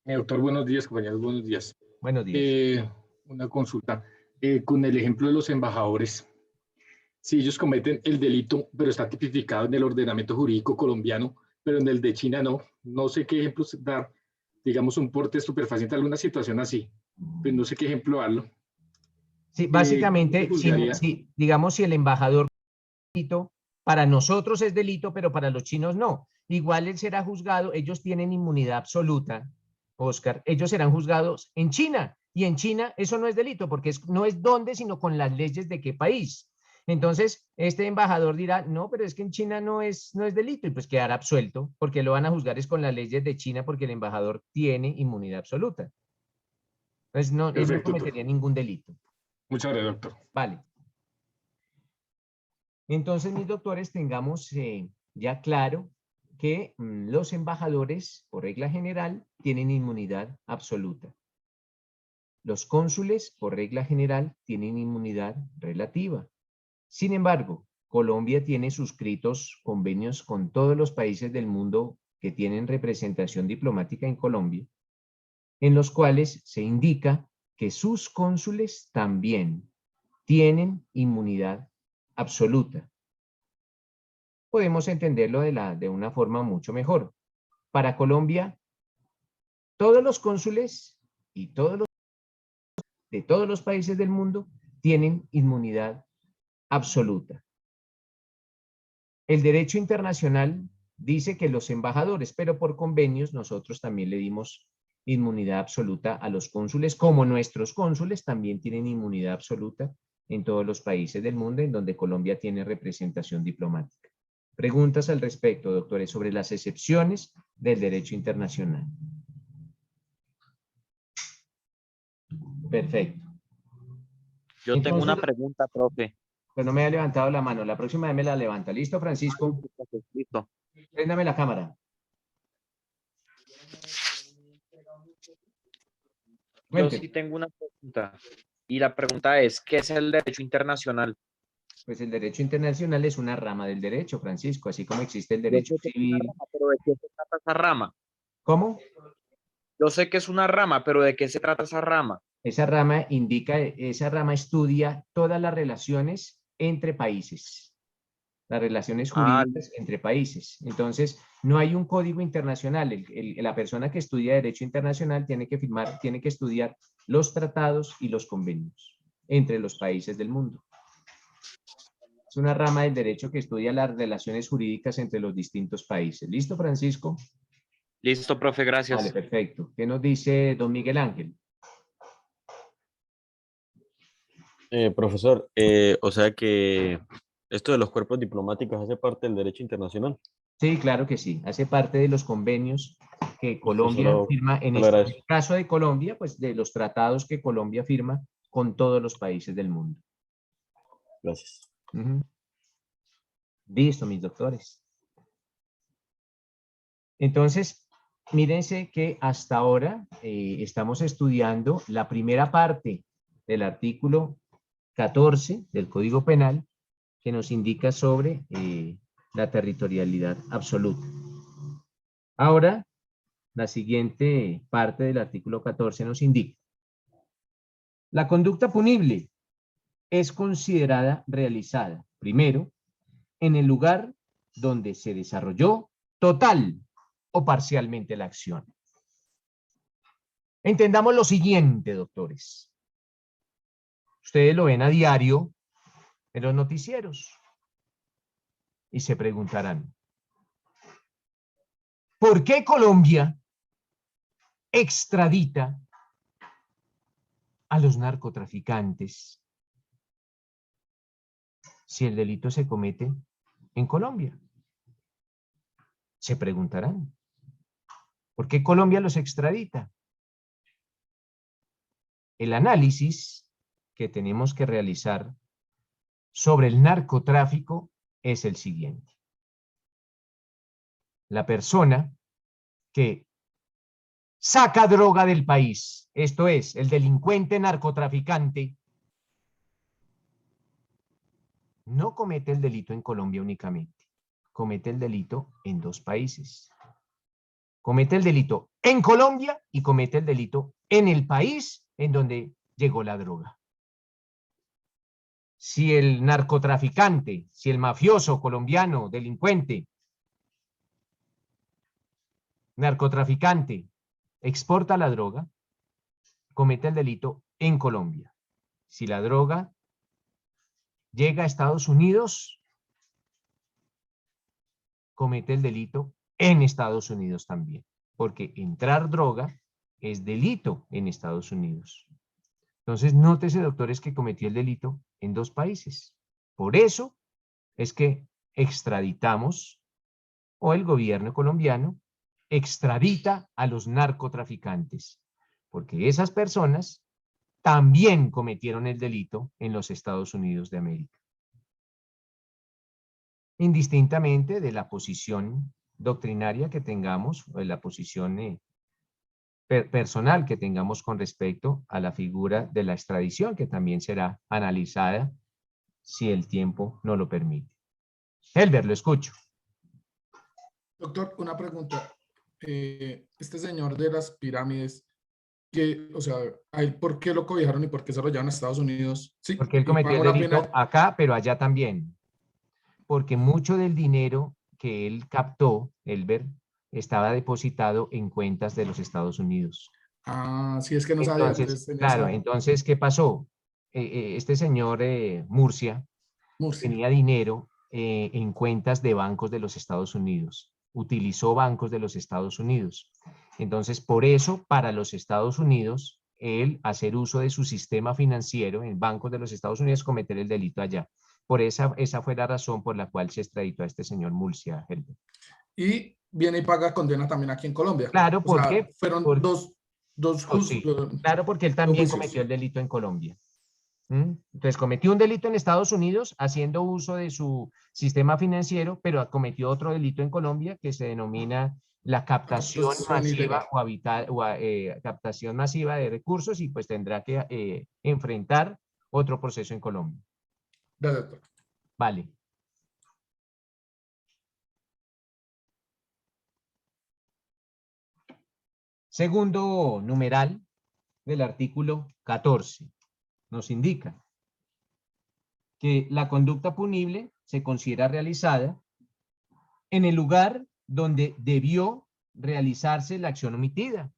Doctor, buenos días, compañeros, buenos días. Buenos días. Una consulta. Con el ejemplo de los embajadores, si ellos cometen el delito, pero está tipificado en el ordenamiento jurídico colombiano, pero en el de China no sé qué ejemplos dar, digamos un porte estupefaciente, alguna situación así, pues no sé qué ejemplo darlo. Sí, básicamente, digamos, si el embajador Para nosotros es delito, pero para los chinos no. Igual él será juzgado, ellos tienen inmunidad absoluta, Oscar, ellos serán juzgados en China, y en China eso no es delito, porque no es dónde, sino con las leyes de qué país. Entonces, este embajador dirá, no, pero es que en China no es delito, y pues quedará absuelto, porque lo van a juzgar es con las leyes de China, porque el embajador tiene inmunidad absoluta. Entonces, no, él no Perfecto, cometería doctor. ningún delito. Muchas gracias, doctor. Vale. Entonces, mis doctores, tengamos ya claro que los embajadores, por regla general, tienen inmunidad absoluta. Los cónsules, por regla general, tienen inmunidad relativa. Sin embargo, Colombia tiene suscritos convenios con todos los países del mundo que tienen representación diplomática en Colombia, en los cuales se indica que sus cónsules también tienen inmunidad absoluta. Podemos entenderlo de una forma mucho mejor. Para Colombia, todos los cónsules y de todos los países del mundo tienen inmunidad absoluta. El derecho internacional dice que los embajadores, pero por convenios nosotros también le dimos inmunidad absoluta a los cónsules, como nuestros cónsules también tienen inmunidad absoluta en todos los países del mundo en donde Colombia tiene representación diplomática. Preguntas al respecto, doctores, sobre las excepciones del derecho internacional. Perfecto. Yo tengo una pregunta, profe. Pues no me ha levantado la mano. La próxima vez me la levanta. ¿Listo, Francisco? Listo. Préndame la cámara. Yo sí tengo una pregunta. Y la pregunta es, ¿qué es el derecho internacional? Pues el derecho internacional es una rama del derecho, Francisco, así como existe el derecho civil. ¿Pero de qué se trata esa rama? ¿Cómo? Yo sé que es una rama, pero ¿de qué se trata esa rama? Esa rama estudia todas las relaciones entre países, las relaciones jurídicas entre países. Entonces, no hay un código internacional. La persona que estudia derecho internacional tiene que estudiar los tratados y los convenios entre los países del mundo. Es una rama del derecho que estudia las relaciones jurídicas entre los distintos países. ¿Listo, Francisco? Listo, profe, gracias. Vale, perfecto. ¿Qué nos dice don Miguel Ángel? Profesor, o sea que esto de los cuerpos diplomáticos hace parte del derecho internacional. Sí, claro que sí. Hace parte de los convenios que Colombia firma. En este caso de Colombia, pues de los tratados que Colombia firma con todos los países del mundo. Gracias. Listo, mis doctores. Entonces, mírense que hasta ahora estamos estudiando la primera parte del artículo 14 del Código Penal, que nos indica sobre la territorialidad absoluta. Ahora, la siguiente parte del artículo 14 nos indica: la conducta punible es considerada realizada, primero, en el lugar donde se desarrolló total o parcialmente la acción. Entendamos lo siguiente, doctores. Ustedes lo ven a diario en los noticieros y se preguntarán, ¿por qué Colombia extradita a los narcotraficantes si el delito se comete en Colombia? Se preguntarán, ¿por qué Colombia los extradita? El análisis que tenemos que realizar sobre el narcotráfico es el siguiente. La persona que saca droga del país, esto es, el delincuente narcotraficante, no comete el delito en Colombia únicamente, comete el delito en dos países. Comete el delito en Colombia y comete el delito en el país en donde llegó la droga. Si el narcotraficante, si el mafioso colombiano, delincuente, narcotraficante, exporta la droga, comete el delito en Colombia. Si la droga llega a Estados Unidos, comete el delito en Estados Unidos también, porque entrar droga es delito en Estados Unidos. Entonces, nótese, doctores, que cometió el delito en 2 países. Por eso es que extraditamos, o el gobierno colombiano extradita a los narcotraficantes, porque esas personas también cometieron el delito en los Estados Unidos de América. Indistintamente de la posición doctrinaria que tengamos, o de la posición personal que tengamos con respecto a la figura de la extradición, que también será analizada si el tiempo no lo permite. Helber, lo escucho. Doctor, una pregunta. Este señor de las pirámides, o sea, ¿a él por qué lo cobijaron y por qué se lo llevan a Estados Unidos? Sí, porque él y cometió el pagó la delito pena. acá, pero allá también. Porque mucho del dinero que él captó, Helber, estaba depositado en cuentas de los Estados Unidos. Ah, sí, es que no sabía. Entonces, Tenía claro, esa- entonces, ¿qué pasó? Este señor Murcia tenía dinero en cuentas de bancos de los Estados Unidos. Utilizó bancos de los Estados Unidos. Entonces, por eso, para los Estados Unidos, él hacer uso de su sistema financiero en bancos de los Estados Unidos, cometer el delito allá. Por esa fue la razón por la cual se extraditó a este señor Murcia, Helber. Y viene y paga condena también aquí en Colombia. Claro, O ¿por sea, qué? fueron dos Sí, claro, porque él dos también juicios. cometió el delito en Colombia. Entonces cometió un delito en Estados Unidos haciendo uso de su sistema financiero, pero cometió otro delito en Colombia que se denomina la captación Captación ilegal. masiva captación masiva de recursos, y pues tendrá que enfrentar otro proceso en Colombia. Gracias, doctor. Vale. Segundo numeral del artículo 14 nos indica que la conducta punible se considera realizada en el lugar donde debió realizarse la acción omitida.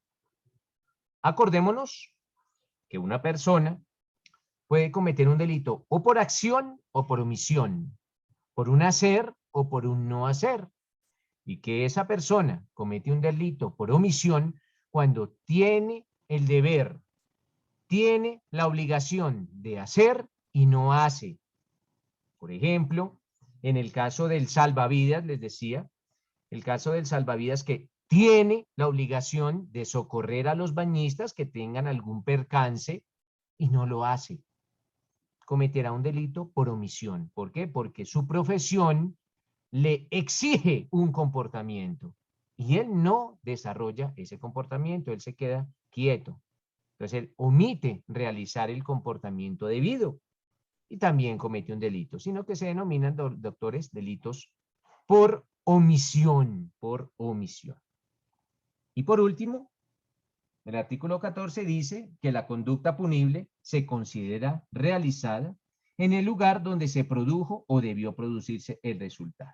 Acordémonos que una persona puede cometer un delito o por acción o por omisión, por un hacer o por un no hacer, y que esa persona comete un delito por omisión cuando tiene el deber, tiene la obligación de hacer y no hace. Por ejemplo, en el caso del salvavidas, les decía, el caso del salvavidas que tiene la obligación de socorrer a los bañistas que tengan algún percance y no lo hace. Cometerá un delito por omisión. ¿Por qué? Porque su profesión le exige un comportamiento y él no desarrolla ese comportamiento, él se queda quieto. Entonces él omite realizar el comportamiento debido y también comete un delito, sino que se denominan, doctores, delitos por omisión, por omisión. Y por último, el artículo 14 dice que la conducta punible se considera realizada en el lugar donde se produjo o debió producirse el resultado.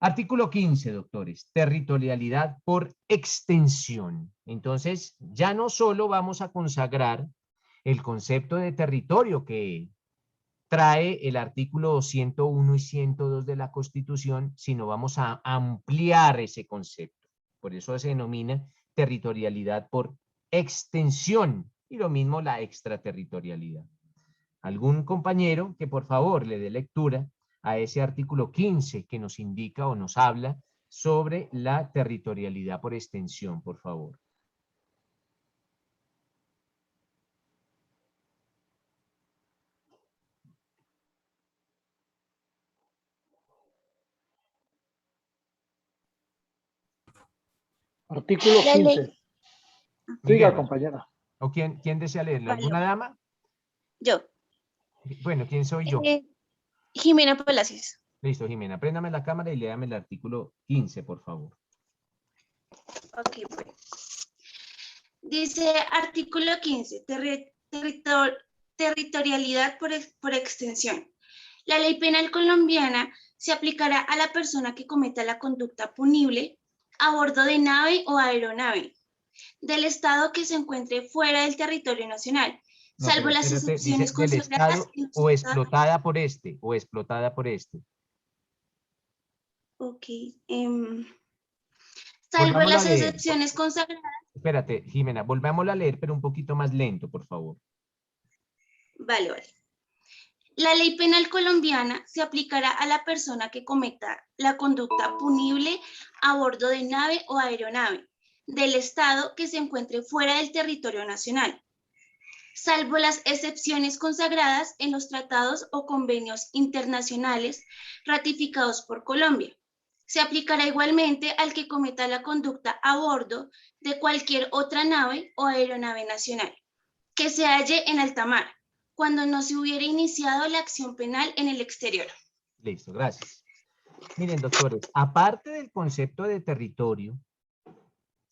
Artículo 15, doctores, territorialidad por extensión. Entonces, ya no solo vamos a consagrar el concepto de territorio que trae el artículo 101 y 102 de la Constitución, sino vamos a ampliar ese concepto. Por eso se denomina territorialidad por extensión y lo mismo la extraterritorialidad. ¿Algún compañero que por favor le dé lectura a ese artículo 15 que nos indica o nos habla sobre la territorialidad por extensión, por favor? Artículo 15. Diga, compañera. ¿O quién desea leerlo? Vale. ¿Alguna dama? Yo. Bueno, ¿quién soy yo? Jimena Palacios. Listo, Jimena, préndame la cámara y léame el artículo 15, por favor. Ok, pues. Dice artículo 15, territorialidad por extensión. La ley penal colombiana se aplicará a la persona que cometa la conducta punible a bordo de nave o aeronave del Estado que se encuentre fuera del territorio nacional, No, salvo pero las espérate, excepciones dice del consagradas Estado en los o estados. explotada por este, o explotada por este. Ok. Salvo Volvámosla las a leer. excepciones consagradas. Espérate, Jimena, volvámosla a leer, pero un poquito más lento, por favor. Vale, vale. La ley penal colombiana se aplicará a la persona que cometa la conducta punible a bordo de nave o aeronave del Estado que se encuentre fuera del territorio nacional, salvo las excepciones consagradas en los tratados o convenios internacionales ratificados por Colombia. Se aplicará igualmente al que cometa la conducta a bordo de cualquier otra nave o aeronave nacional que se halle en alta mar, cuando no se hubiera iniciado la acción penal en el exterior. Listo, gracias. Miren, doctores, aparte del concepto de territorio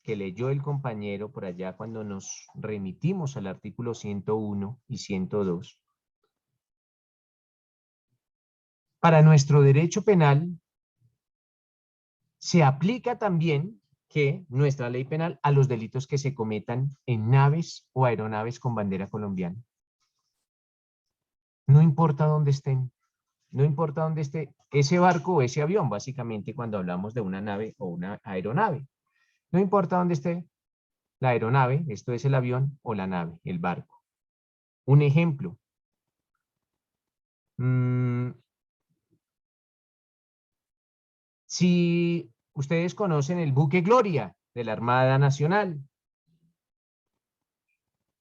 que leyó el compañero por allá cuando nos remitimos al artículo 101 y 102, para nuestro derecho penal se aplica también que nuestra ley penal a los delitos que se cometan en naves o aeronaves con bandera colombiana. No importa dónde estén, no importa dónde esté ese barco o ese avión, básicamente cuando hablamos de una nave o una aeronave. No importa dónde esté la aeronave, esto es el avión o la nave, el barco. Un ejemplo. Si ustedes conocen el buque Gloria de la Armada Nacional,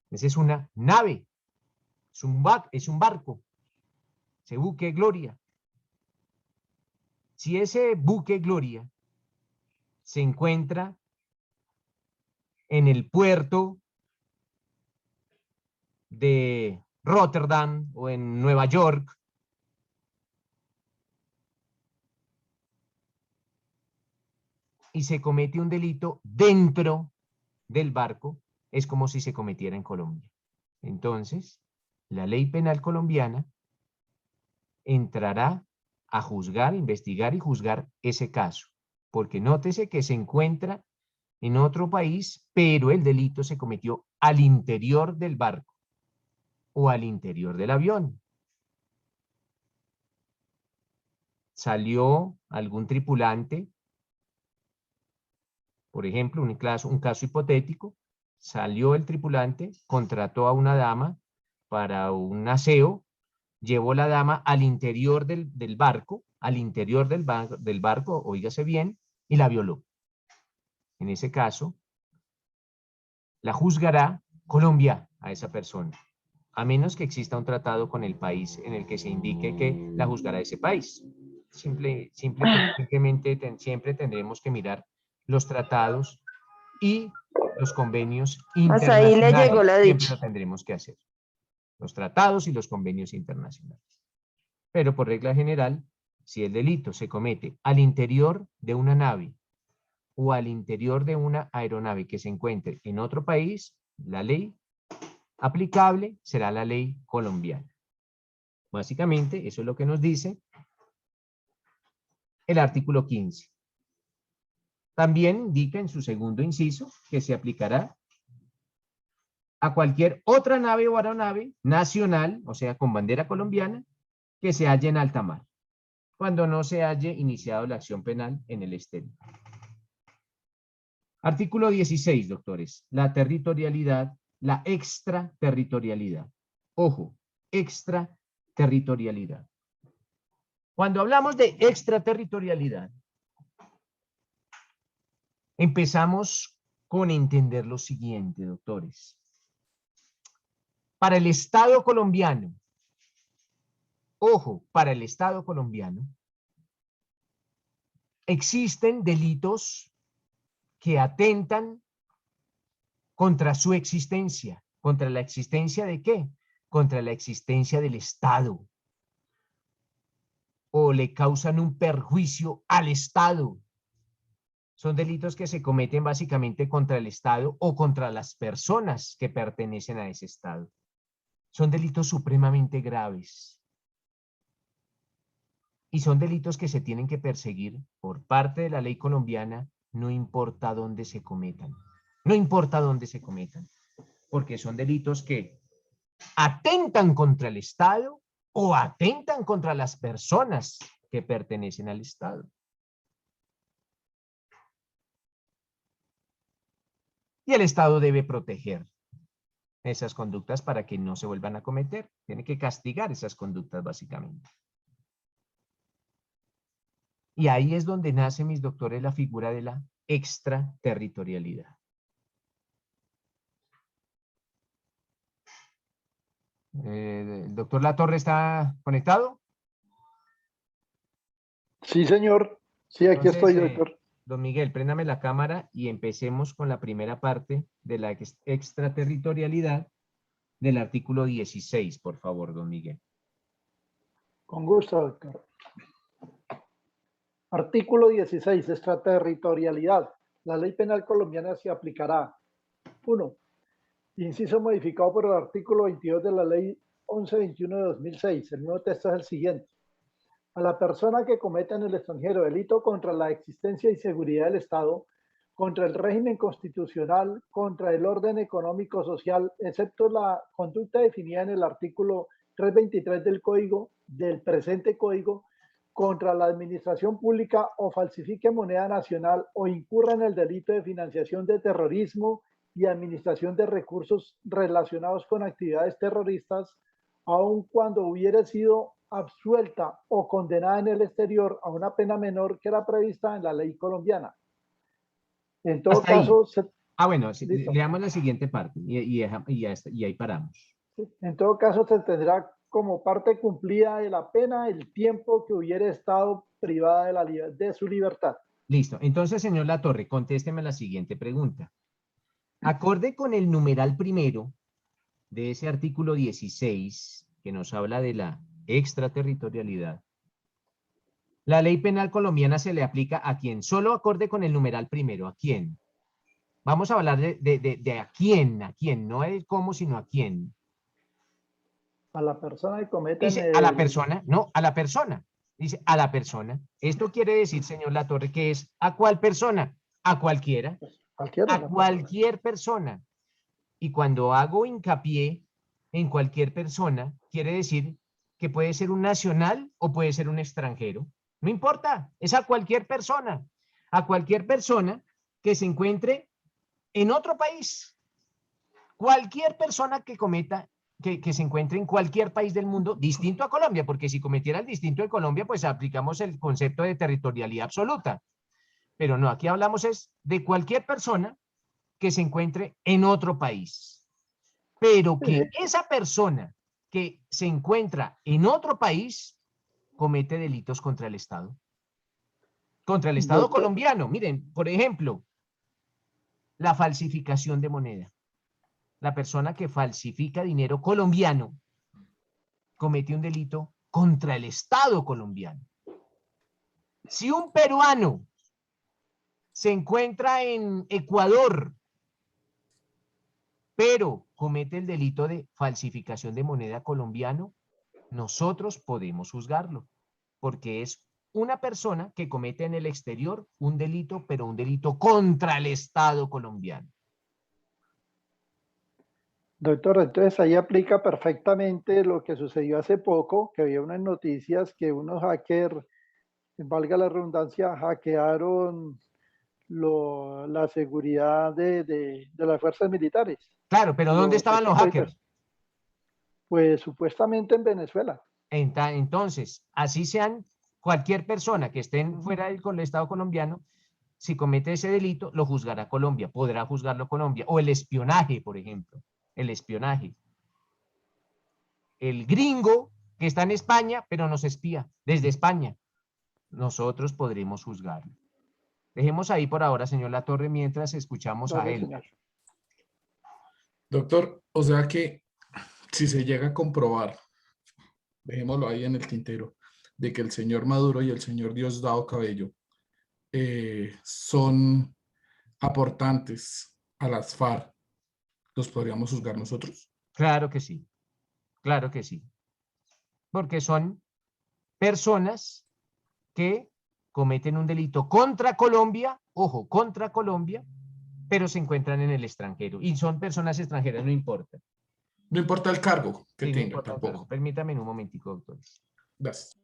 esa es una nave, es un barco, ese buque Gloria. Si ese buque Gloria se encuentra en el puerto de Rotterdam o en Nueva York, y se comete un delito dentro del barco, es como si se cometiera en Colombia. Entonces, la ley penal colombiana entrará a juzgar, investigar y juzgar ese caso, porque nótese que se encuentra en otro país, pero el delito se cometió al interior del barco o al interior del avión. Salió algún tripulante, por ejemplo, un caso hipotético, salió el tripulante, contrató a una dama para un aseo, llevó la dama al interior del barco, oígase bien, y la violó. En ese caso, la juzgará Colombia a esa persona, a menos que exista un tratado con el país en el que se indique que la juzgará ese país. Simplemente siempre tendremos que mirar los tratados y los convenios Hasta ahí le internacionales. llegó la Siempre dicha. lo tendremos que hacer. Los tratados y los convenios internacionales. Pero por regla general, si el delito se comete al interior de una nave o al interior de una aeronave que se encuentre en otro país, la ley aplicable será la ley colombiana. Básicamente, eso es lo que nos dice el artículo 15. También indica en su segundo inciso que se aplicará a cualquier otra nave o aeronave nacional, o sea, con bandera colombiana, que se halle en alta mar, cuando no se halle iniciado la acción penal en el exterior. Artículo 16, doctores. La territorialidad, la extraterritorialidad. Ojo, extraterritorialidad. Cuando hablamos de extraterritorialidad, empezamos con entender lo siguiente, doctores. Para el Estado colombiano, ojo, para el Estado colombiano, existen delitos que atentan contra su existencia. ¿Contra la existencia de qué? Contra la existencia del Estado. O le causan un perjuicio al Estado. Son delitos que se cometen básicamente contra el Estado o contra las personas que pertenecen a ese Estado. Son delitos supremamente graves. Y son delitos que se tienen que perseguir por parte de la ley colombiana, no importa dónde se cometan. No importa dónde se cometan. Porque son delitos que atentan contra el Estado o atentan contra las personas que pertenecen al Estado. Y el Estado debe proteger esas conductas para que no se vuelvan a cometer. Tiene que castigar esas conductas, básicamente. Y ahí es donde nace, mis doctores, la figura de la extraterritorialidad. ¿El doctor Latorre está conectado? Sí, señor. Sí, aquí Entonces, estoy, doctor. Don Miguel, préndame la cámara y empecemos con la primera parte de la extraterritorialidad del artículo 16, por favor, don Miguel. Con gusto, doctor. Artículo 16, extraterritorialidad. La ley penal colombiana se aplicará. 1. Inciso modificado por el artículo 22 de la ley 1121 de 2006. El nuevo texto es el siguiente. A la persona que cometa en el extranjero delito contra la existencia y seguridad del Estado, contra el régimen constitucional, contra el orden económico social, excepto la conducta definida en el artículo 323 del presente código, contra la administración pública o falsifique moneda nacional o incurra en el delito de financiación de terrorismo y administración de recursos relacionados con actividades terroristas, aun cuando hubiera sido absuelta o condenada en el exterior a una pena menor que la prevista en la ley colombiana. En todo Hasta ahí. caso, Bueno, sí, listo. leamos la siguiente parte y ahí paramos. En todo caso, se tendrá como parte cumplida de la pena el tiempo que hubiera estado privada de su libertad. Listo. Entonces, señor Latorre, contésteme la siguiente pregunta. Acorde con el numeral primero de ese artículo 16, que nos habla de la extraterritorialidad, la ley penal colombiana se le aplica a quién, solo acorde con el numeral primero, ¿a quién? Vamos a hablar de a quién, no el cómo, sino a quién. A la persona que cometa Dice a la persona, no, a la persona. Dice a la persona. Esto quiere decir, señor Latorre, que es ¿a cuál persona? A cualquiera. A cualquier persona. Y cuando hago hincapié en cualquier persona, quiere decir que puede ser un nacional o puede ser un extranjero. No importa, es a cualquier persona. A cualquier persona que se encuentre en otro país. Cualquier persona que cometa, que se encuentre en cualquier país del mundo, distinto a Colombia, porque si cometiera el distinto de Colombia, pues aplicamos el concepto de territorialidad absoluta. Pero no, aquí hablamos es de cualquier persona que se encuentre en otro país. Pero que esa persona que se encuentra en otro país comete delitos contra el Estado. Contra el Estado colombiano. Miren, por ejemplo, la falsificación de moneda. La persona que falsifica dinero colombiano comete un delito contra el Estado colombiano. Si un peruano se encuentra en Ecuador, pero comete el delito de falsificación de moneda colombiano, nosotros podemos juzgarlo, porque es una persona que comete en el exterior un delito, pero un delito contra el Estado colombiano. Doctor, entonces ahí aplica perfectamente lo que sucedió hace poco, que había unas noticias que unos hackers, valga la redundancia, hackearon la seguridad de las fuerzas militares. Claro, pero ¿dónde estaban los hackers? Pues supuestamente en Venezuela. Entonces, así sean cualquier persona que esté fuera del Estado colombiano, si comete ese delito, lo juzgará Colombia, podrá juzgarlo Colombia. O el espionaje, por ejemplo, el espionaje. El gringo que está en España, pero nos espía desde España, nosotros podremos juzgarlo. Dejemos ahí por ahora, señor Latorre, mientras escuchamos a él. Doctor, o sea que si se llega a comprobar, dejémoslo ahí en el tintero, de que el señor Maduro y el señor Diosdado Cabello son aportantes a las FARC, ¿los podríamos juzgar nosotros? Claro que sí, claro que sí. Porque son personas que cometen un delito contra Colombia, ojo, contra Colombia, pero se encuentran en el extranjero. Y son personas extranjeras, no importa. No importa el cargo que Sí, no tenga importa tampoco. el cargo. Permítame un momentico, doctor. Gracias.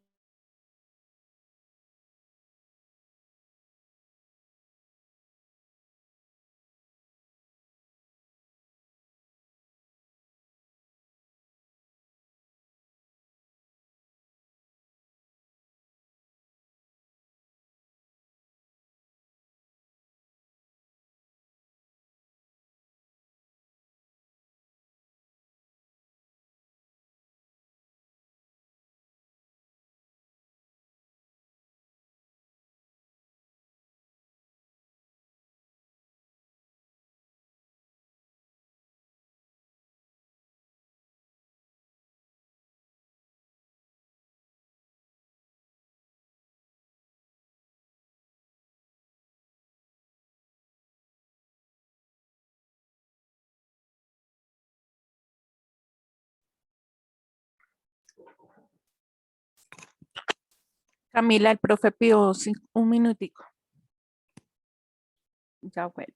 Camila, el profe pidió un minutico. Ya vuelve.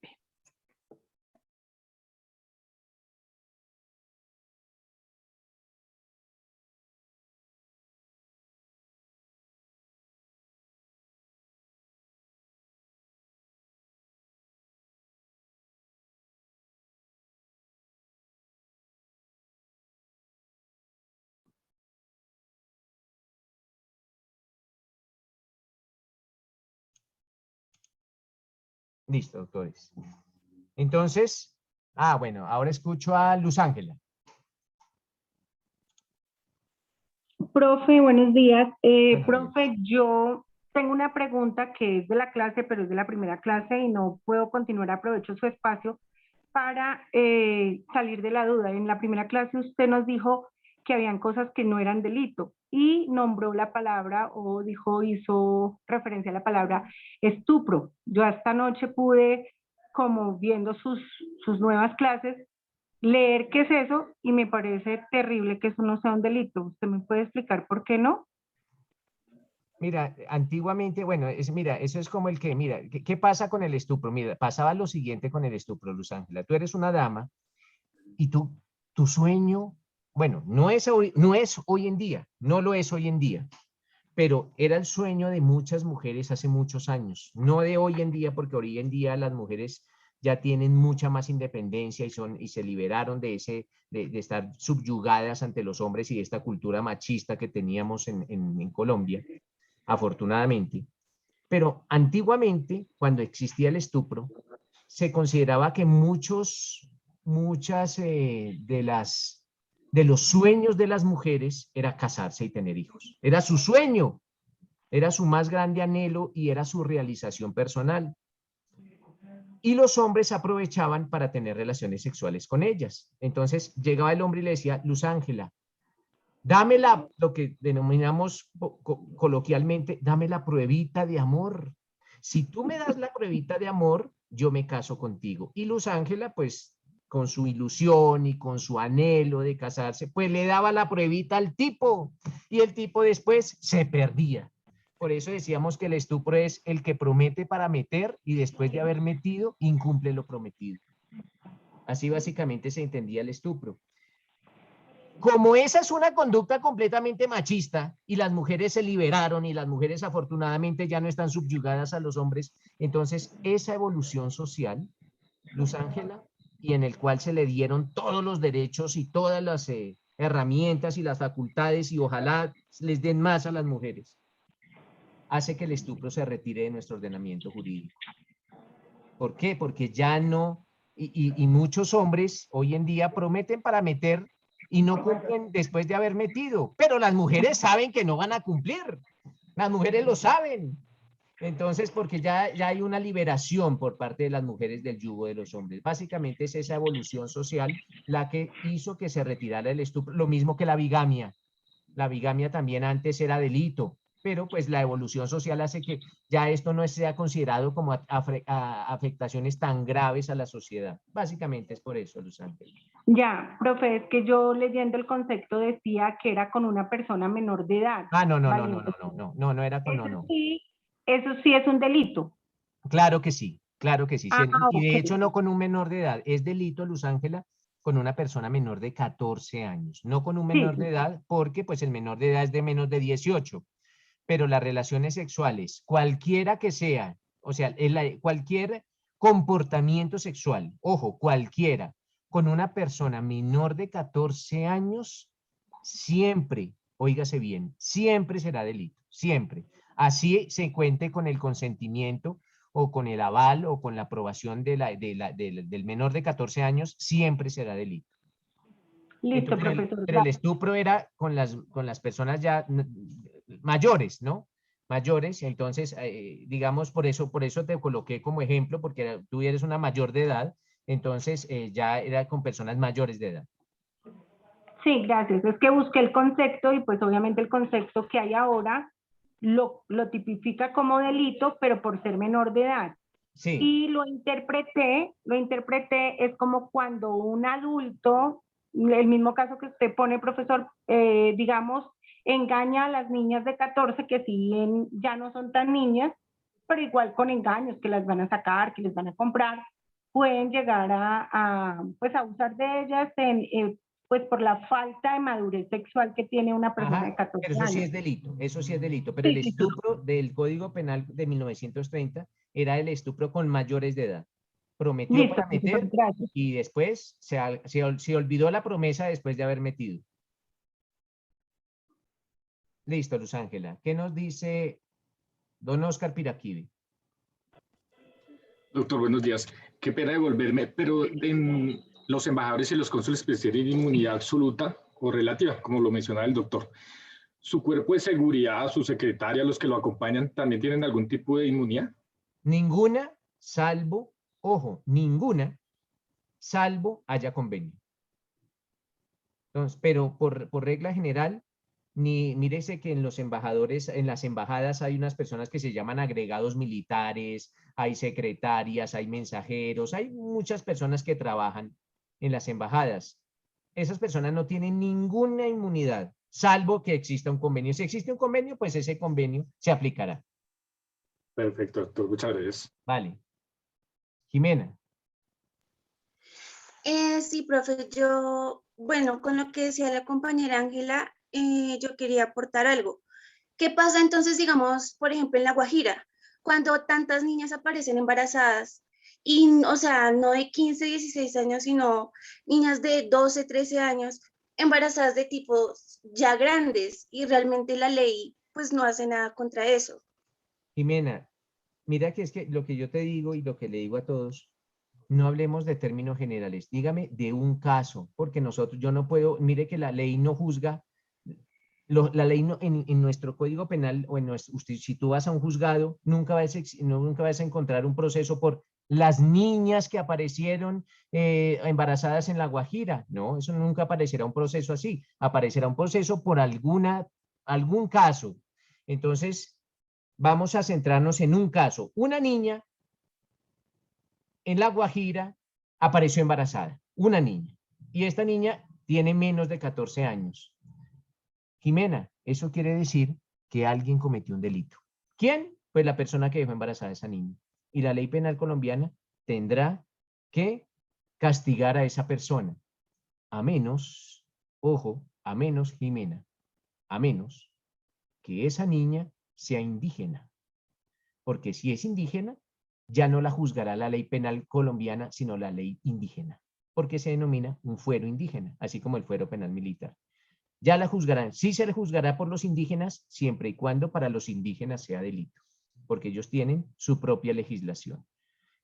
Listo, doctores. Entonces, bueno, ahora escucho a Luz Ángela. Profe, buenos días. Profe, yo tengo una pregunta que es de la clase, pero es de la primera clase y no puedo continuar. Aprovecho su espacio para salir de la duda. En la primera clase usted nos dijo que habían cosas que no eran delito y nombró la palabra o hizo referencia a la palabra estupro. Yo esta noche pude, como viendo sus nuevas clases, leer qué es eso y me parece terrible que eso no sea un delito. ¿Usted me puede explicar por qué no? Mira, antiguamente, bueno, mira, eso es como mira, ¿qué pasa con el estupro? Mira, pasaba lo siguiente con el estupro, Luz Ángela. Tú eres una dama y tu sueño, bueno, no es hoy en día, no lo es hoy en día, pero era el sueño de muchas mujeres hace muchos años, no de hoy en día, porque hoy en día las mujeres ya tienen mucha más independencia y se liberaron de estar subyugadas ante los hombres y de esta cultura machista que teníamos en Colombia, afortunadamente. Pero antiguamente, cuando existía el estupro, se consideraba que muchas de los sueños de las mujeres era casarse y tener hijos. Era su sueño, era su más grande anhelo y era su realización personal. Y los hombres aprovechaban para tener relaciones sexuales con ellas. Entonces llegaba el hombre y le decía, Luz Ángela, dame lo que denominamos coloquialmente, dame la pruebita de amor. Si tú me das la pruebita de amor, yo me caso contigo. Y Luz Ángela, pues, con su ilusión y con su anhelo de casarse, pues le daba la pruebita al tipo. Y el tipo después se perdía. Por eso decíamos que el estupro es el que promete para meter y después de haber metido, incumple lo prometido. Así básicamente se entendía el estupro. Como esa es una conducta completamente machista y las mujeres se liberaron y las mujeres afortunadamente ya no están subyugadas a los hombres, entonces esa evolución social, Luz Ángela, y en el cual se le dieron todos los derechos y todas las herramientas y las facultades y ojalá les den más a las mujeres, hace que el estupro se retire de nuestro ordenamiento jurídico. ¿Por qué? Porque ya no, y muchos hombres hoy en día prometen para meter y no cumplen después de haber metido, pero las mujeres saben que no van a cumplir, las mujeres lo saben. Entonces, porque ya hay una liberación por parte de las mujeres del yugo de los hombres. Básicamente es esa evolución social la que hizo que se retirara el estupro, lo mismo que la bigamia. La bigamia también antes era delito, pero pues la evolución social hace que ya esto no sea considerado como afectaciones tan graves a la sociedad. Básicamente es por eso, Luz Ángela. Ya, profe, es que yo leyendo el concepto decía que era con una persona menor de edad. No era con, Eso sí es un delito. Claro que sí, claro que sí. Y de Ok. hecho no con un menor de edad, es delito, Luz Ángela, con una persona menor de 14 años, no con un menor de edad, porque pues el menor de edad es de menos de 18, pero las relaciones sexuales, cualquiera que sea, o sea, cualquier comportamiento sexual, ojo, cualquiera, con una persona menor de 14 años, siempre, óigase bien, siempre será delito, siempre. Así se cuente con el consentimiento o con el aval o con la aprobación del menor de 14 años, siempre será delito. Listo, Entonces, profesor. pero el estupro era con las personas ya mayores, ¿no? Mayores, entonces, digamos, por eso te coloqué como ejemplo, porque tú eres una mayor de edad, entonces ya era con personas mayores de edad. Sí, gracias. Es que busqué el concepto y pues obviamente el concepto que hay ahora lo tipifica como delito, pero por ser menor de edad. Sí. Y lo interpreté es como cuando un adulto, el mismo caso que usted pone, profesor, digamos, engaña a las niñas de 14, que si bien ya no son tan niñas, pero igual con engaños, que las van a sacar, que les van a comprar, pueden llegar pues a abusar de ellas pues por la falta de madurez sexual que tiene una persona de 14 Pero eso sí años. es delito, eso sí es delito. Pero el estupro del Código Penal de 1930 era el estupro con mayores de edad. Prometió Listo, para meter profesor, gracias. y después se olvidó la promesa después de haber metido. Listo, Luz Ángela. ¿Qué nos dice don Oscar Piraquive? Doctor, buenos días. Qué pena devolverme, pero en los embajadores y los cónsules pues tienen inmunidad absoluta o relativa, como lo mencionaba el doctor. ¿Su cuerpo de seguridad, su secretaria, los que lo acompañan, también tienen algún tipo de inmunidad? Ninguna, salvo, ojo, ninguna, salvo haya convenio. Entonces, pero por regla general, mírese que en los embajadores, en las embajadas hay unas personas que se llaman agregados militares, hay secretarias, hay mensajeros, hay muchas personas que trabajan en las embajadas. Esas personas no tienen ninguna inmunidad, salvo que exista un convenio. Si existe un convenio, pues ese convenio se aplicará. Perfecto, doctor. Muchas gracias. Vale. Jimena. Sí, profe, bueno, con lo que decía la compañera Ángela, yo quería aportar algo. ¿Qué pasa entonces, digamos, por ejemplo, en La Guajira, cuando tantas niñas aparecen embarazadas? Y, o sea, no de 15, 16 años, sino niñas de 12, 13 años, embarazadas de tipos ya grandes, y realmente la ley, pues, no hace nada contra eso. Jimena, mira que es que lo que yo te digo y lo que le digo a todos, no hablemos de términos generales, dígame de un caso, porque yo no puedo, mire que la ley no juzga, la ley no, en nuestro Código Penal, o si tú vas a un juzgado, nunca vas a encontrar un proceso por las niñas que aparecieron embarazadas en La Guajira, no, eso nunca aparecerá un proceso así, aparecerá un proceso por algún caso. Entonces, vamos a centrarnos en un caso, una niña en La Guajira apareció embarazada, una niña, y esta niña tiene menos de 14 años. Jimena, eso quiere decir que alguien cometió un delito. ¿Quién? Pues la persona que dejó embarazada a esa niña. Y la ley penal colombiana tendrá que castigar a esa persona, a menos, ojo, a menos, Jimena, a menos que esa niña sea indígena. Porque si es indígena, ya no la juzgará la ley penal colombiana, sino la ley indígena, porque se denomina un fuero indígena, así como el fuero penal militar. Ya la juzgarán, sí se le juzgará por los indígenas, siempre y cuando para los indígenas sea delito, porque ellos tienen su propia legislación.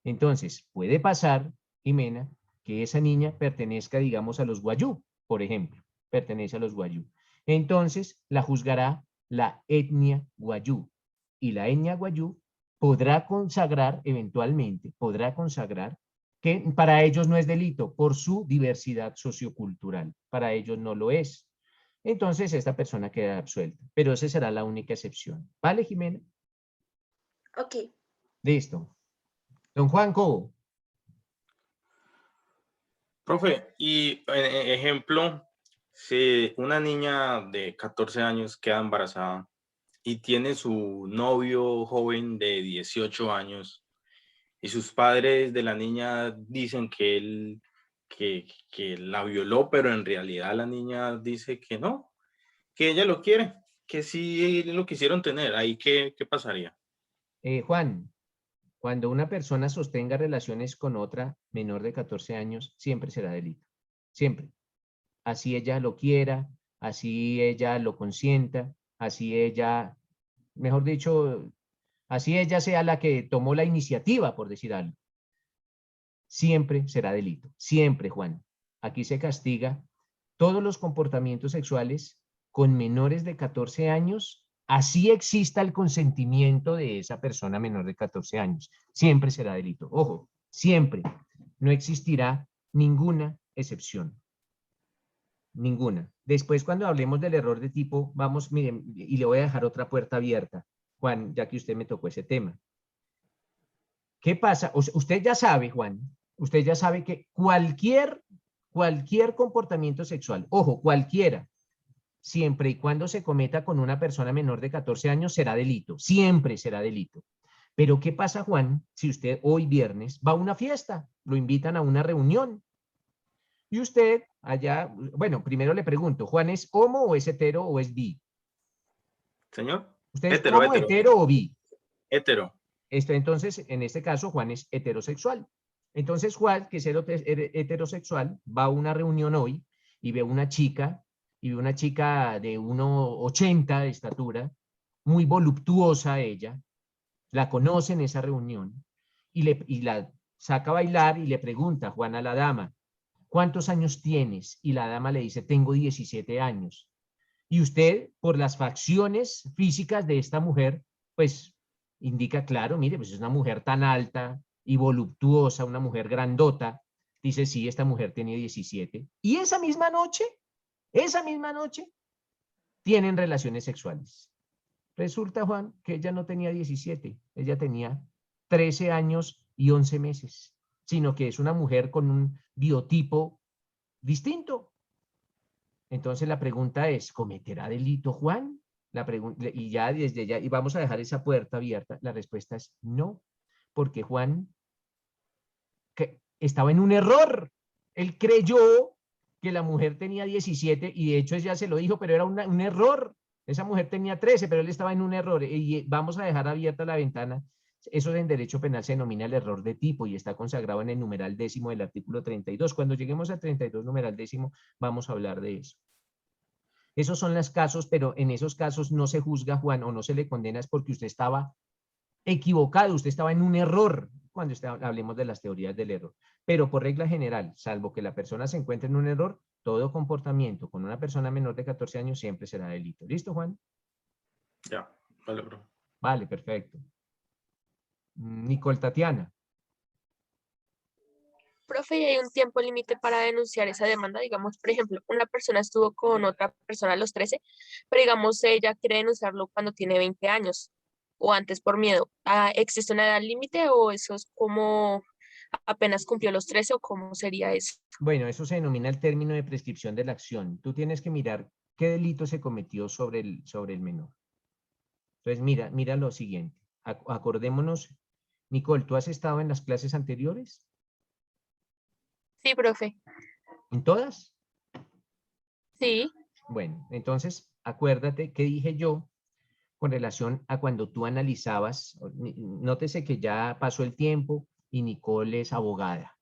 Entonces, puede pasar, Jimena, que esa niña pertenezca, digamos, a los guayú, por ejemplo, pertenece a los guayú. Entonces, la juzgará la etnia guayú, y la etnia guayú podrá consagrar, eventualmente, podrá consagrar que para ellos no es delito por su diversidad sociocultural. Para ellos no lo es. Entonces, esta persona queda absuelta. Pero esa será la única excepción. ¿Vale, Jimena? Ok. Listo. Don Juanco. Profe, y ejemplo, si una niña de 14 años queda embarazada y tiene su novio joven de 18 años y sus padres de la niña dicen que él que la violó, pero en realidad la niña dice que no, que ella lo quiere, que sí lo quisieron tener, ¿ahí qué pasaría? Juan, cuando una persona sostenga relaciones con otra menor de 14 años, siempre será delito. Siempre. Así ella lo quiera, así ella lo consienta, así ella, mejor dicho, así ella sea la que tomó la iniciativa, por decir algo. Siempre será delito. Siempre, Juan. Aquí se castiga todos los comportamientos sexuales con menores de 14 años, así exista el consentimiento de esa persona menor de 14 años. Siempre será delito. Ojo, siempre. No existirá ninguna excepción. Ninguna. Después, cuando hablemos del error de tipo, vamos, miren, y le voy a dejar otra puerta abierta, Juan, ya que usted me tocó ese tema. ¿Qué pasa? Usted ya sabe, Juan, usted ya sabe que cualquier comportamiento sexual, ojo, cualquiera, siempre y cuando se cometa con una persona menor de 14 años, será delito. Siempre será delito. Pero ¿qué pasa, Juan, si usted hoy viernes va a una fiesta? Lo invitan a una reunión. Y usted allá, bueno, primero le pregunto, ¿Juan es homo o es hetero o es bi? Señor. ¿Usted es Hetero, homo, hetero o bi? Hetero. Entonces, en este caso, Juan es heterosexual. Entonces, Juan, que es heterosexual, va a una reunión hoy y ve una chica, de 1,80 de estatura, muy voluptuosa ella, la conoce en esa reunión y la saca a bailar y le pregunta, Juan, a la dama, ¿cuántos años tienes? Y la dama le dice, tengo 17 años. Y usted, por las facciones físicas de esta mujer, pues indica claro, mire, pues es una mujer tan alta y voluptuosa, una mujer grandota. Dice, sí, esta mujer tiene 17. Y esa misma noche, tienen relaciones sexuales. Resulta, Juan, que ella no tenía 17, ella tenía 13 años y 11 meses, sino que es una mujer con un biotipo distinto. Entonces la pregunta es, ¿cometerá delito Juan? Y ya desde ya, y vamos a dejar esa puerta abierta, la respuesta es no, porque Juan estaba en un error. Él creyó que la mujer tenía 17 y de hecho ella se lo dijo, pero era un error. Esa mujer tenía 13, pero él estaba en un error. Y vamos a dejar abierta la ventana. Eso en derecho penal se denomina el error de tipo y está consagrado en el numeral 10º del artículo 32. Cuando lleguemos al 32 numeral 10º, vamos a hablar de eso. Esos son los casos, pero en esos casos no se juzga, Juan, o no se le condena es porque usted estaba equivocado, usted estaba en un error, cuando hablemos de las teorías del error. Pero por regla general, salvo que la persona se encuentre en un error, todo comportamiento con una persona menor de 14 años siempre será delito. ¿Listo, Juan? Ya, vale, bro. Vale, perfecto. Nicole Tatiana. Profe, ¿y hay un tiempo límite para denunciar esa demanda? Digamos, por ejemplo, una persona estuvo con otra persona a los 13, pero digamos, ella quiere denunciarlo cuando tiene 20 años o antes por miedo. ¿Existe una edad límite o eso es como apenas cumplió los 13 o cómo sería eso? Bueno, eso se denomina el término de prescripción de la acción. Tú tienes que mirar qué delito se cometió sobre el menor. Entonces, mira lo siguiente. Acordémonos, Nicole, ¿tú has estado en las clases anteriores? Sí, profe. ¿En todas? Sí. Bueno, entonces, acuérdate qué dije yo con relación a cuando tú analizabas. Nótese que ya pasó el tiempo y Nicole es abogada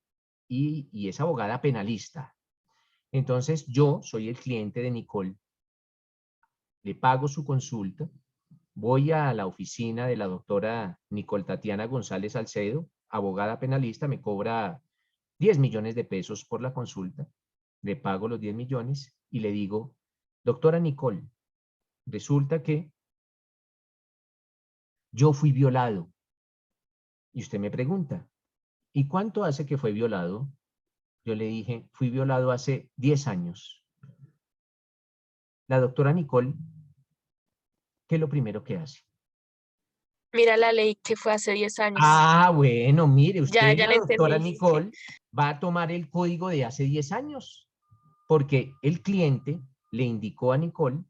y es abogada penalista. Entonces, yo soy el cliente de Nicole, le pago su consulta, voy a la oficina de la doctora Nicole Tatiana González Salcedo, abogada penalista, me cobra 10 millones de pesos por la consulta, le pago los 10 millones y le digo, doctora Nicole, resulta que yo fui violado. Y usted me pregunta, ¿y cuánto hace que fue violado? Yo le dije, fui violado hace 10 años. La doctora Nicole, ¿qué es lo primero que hace? Mira la ley que fue hace 10 años. Ah, bueno, mire, usted, Ya la la doctora entendí. Nicole, va a tomar el código de hace 10 años, porque el cliente le indicó a Nicole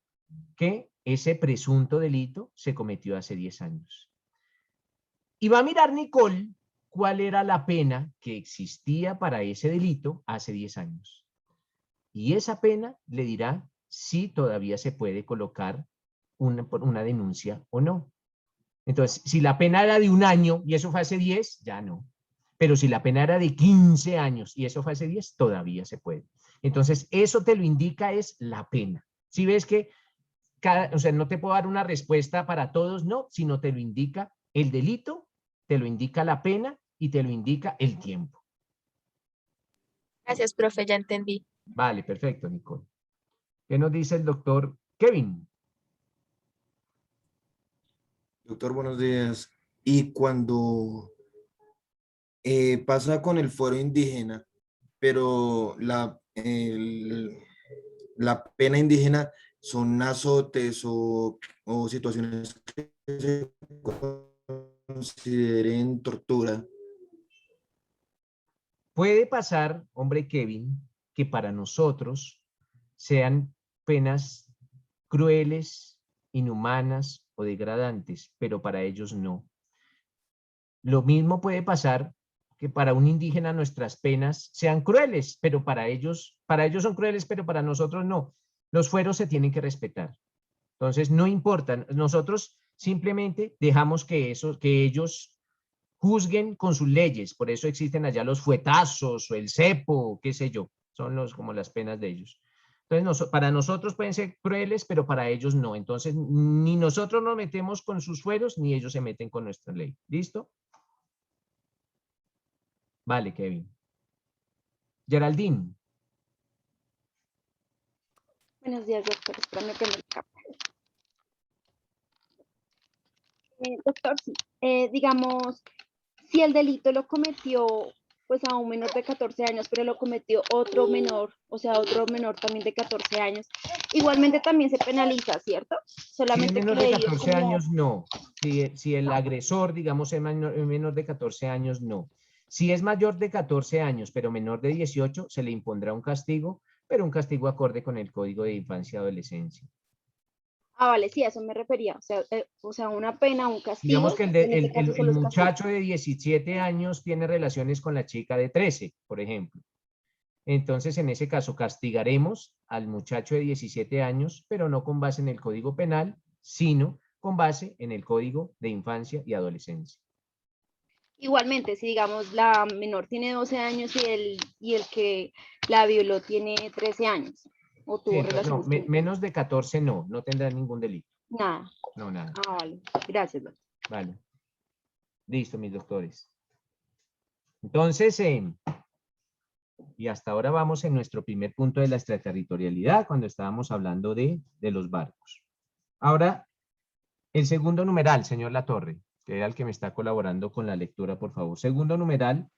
que ese presunto delito se cometió hace 10 años. Y va a mirar Nicole cuál era la pena que existía para ese delito hace 10 años. Y esa pena le dirá si todavía se puede colocar una denuncia o no. Entonces, si la pena era de 1 año y eso fue hace 10, ya no. Pero si la pena era de 15 años y eso fue hace 10, todavía se puede. Entonces, eso te lo indica es la pena. Si ves que o sea, no te puedo dar una respuesta para todos, no, sino te lo indica el delito, te lo indica la pena y te lo indica el tiempo. Gracias, profe, ya entendí. Vale, perfecto, Nicole. ¿Qué nos dice el doctor Kevin? Doctor, buenos días. Y cuando pasa con el fuero indígena, pero la pena indígena son azotes o situaciones que se consideren tortura. Puede pasar, hombre Kevin, que para nosotros sean penas crueles, inhumanas o degradantes, pero para ellos no. Lo mismo puede pasar que para un indígena nuestras penas sean crueles, pero para ellos son crueles, pero para nosotros no. Los fueros se tienen que respetar. Entonces, no importa, nosotros simplemente dejamos que ellos juzguen con sus leyes, por eso existen allá los fuetazos o el cepo, qué sé yo, son como las penas de ellos. Entonces, para nosotros pueden ser crueles, pero para ellos no. Entonces, ni nosotros nos metemos con sus fueros, ni ellos se meten con nuestra ley. ¿Listo? Vale, Kevin. Geraldine. Buenos días, doctor. Espérame que me escape. Doctor, sí. Digamos, si el delito lo cometió pues a un menor de 14 años, pero lo cometió otro menor, o sea, otro menor también de 14 años, igualmente también se penaliza, ¿cierto? Solamente Si es menor que de ellos 14 como- años, no. Si el agresor, digamos, es menor de 14 años, no. Si es mayor de 14 años, pero menor de 18, se le impondrá un castigo, pero un castigo acorde con el Código de Infancia y Adolescencia. Ah, vale, sí, a eso me refería. O sea, una pena, un castigo. Digamos que en este caso el solo es castigo. muchacho de 17 años tiene relaciones con la chica de 13, por ejemplo. Entonces, en ese caso, castigaremos al muchacho de 17 años, pero no con base en el Código Penal, sino con base en el Código de Infancia y Adolescencia. Igualmente, si digamos la menor tiene 12 años y el que la violó tiene 13 años. O tuvo Sí, entonces, no, relaciones con- menos de 14 no tendrá ningún delito. Nada. No, nada. Ah, vale. Gracias, doctor. Vale. Listo, mis doctores. Entonces, y hasta ahora vamos en nuestro primer punto de la extraterritorialidad, cuando estábamos hablando de los barcos. Ahora, el segundo numeral, señor Latorre, que era el que me está colaborando con la lectura, por favor. Segundo numeral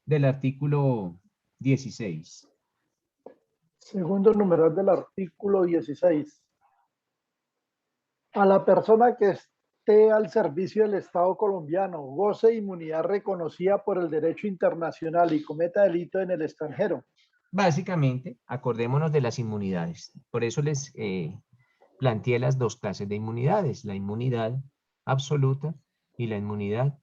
del artículo 16. Segundo numeral del artículo 16. A la persona que esté al servicio del Estado colombiano, goce inmunidad reconocida por el derecho internacional y cometa delito en el extranjero. Básicamente, acordémonos de las inmunidades. Por eso les planteé las dos clases de inmunidades, la inmunidad absoluta y la inmunidad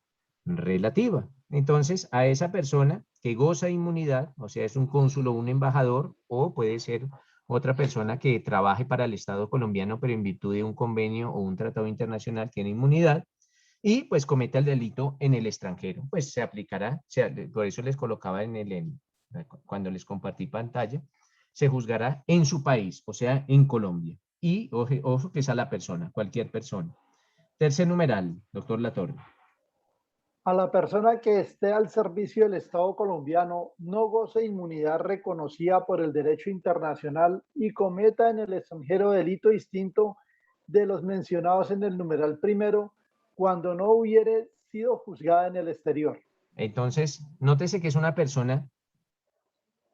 relativa. Entonces, a esa persona que goza de inmunidad, o sea, es un cónsul o un embajador, o puede ser otra persona que trabaje para el Estado colombiano, pero en virtud de un convenio o un tratado internacional tiene inmunidad, y pues cometa el delito en el extranjero, pues se aplicará, por eso les colocaba cuando les compartí pantalla, se juzgará en su país, o sea, en Colombia. Y ojo que es a la persona, cualquier persona. Tercer numeral, doctor Latorre. A la persona que esté al servicio del Estado colombiano no goce inmunidad reconocida por el derecho internacional y cometa en el extranjero delito distinto de los mencionados en el numeral primero cuando no hubiere sido juzgada en el exterior. Entonces, nótese que es una persona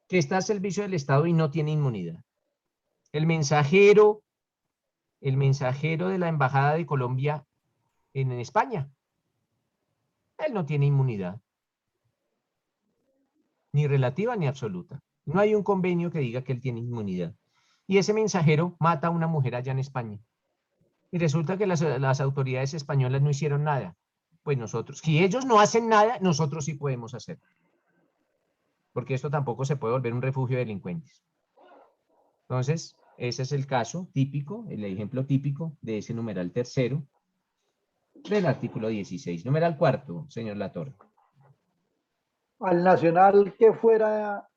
que está al servicio del Estado y no tiene inmunidad. El mensajero de la Embajada de Colombia en España, él no tiene inmunidad, ni relativa ni absoluta. No hay un convenio que diga que él tiene inmunidad. Y ese mensajero mata a una mujer allá en España. Y resulta que las autoridades españolas no hicieron nada. Pues nosotros, si ellos no hacen nada, nosotros sí podemos hacer. Porque esto tampoco se puede volver un refugio de delincuentes. Entonces, ese es el caso típico, el ejemplo típico de ese numeral tercero del artículo 16. Numeral cuarto, señor Latorre. Al nacional que fuera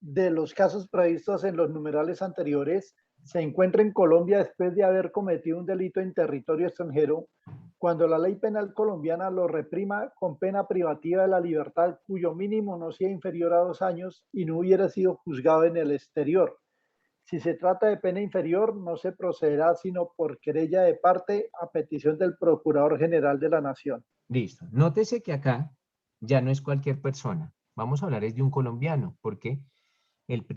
de los casos previstos en los numerales anteriores se encuentra en Colombia después de haber cometido un delito en territorio extranjero, cuando la ley penal colombiana lo reprima con pena privativa de la libertad cuyo mínimo no sea inferior a 2 años y no hubiera sido juzgado en el exterior. Si se trata de pena inferior, no se procederá sino por querella de parte a petición del Procurador General de la Nación. Listo. Nótese que acá ya no es cualquier persona. Vamos a hablar es de un colombiano, porque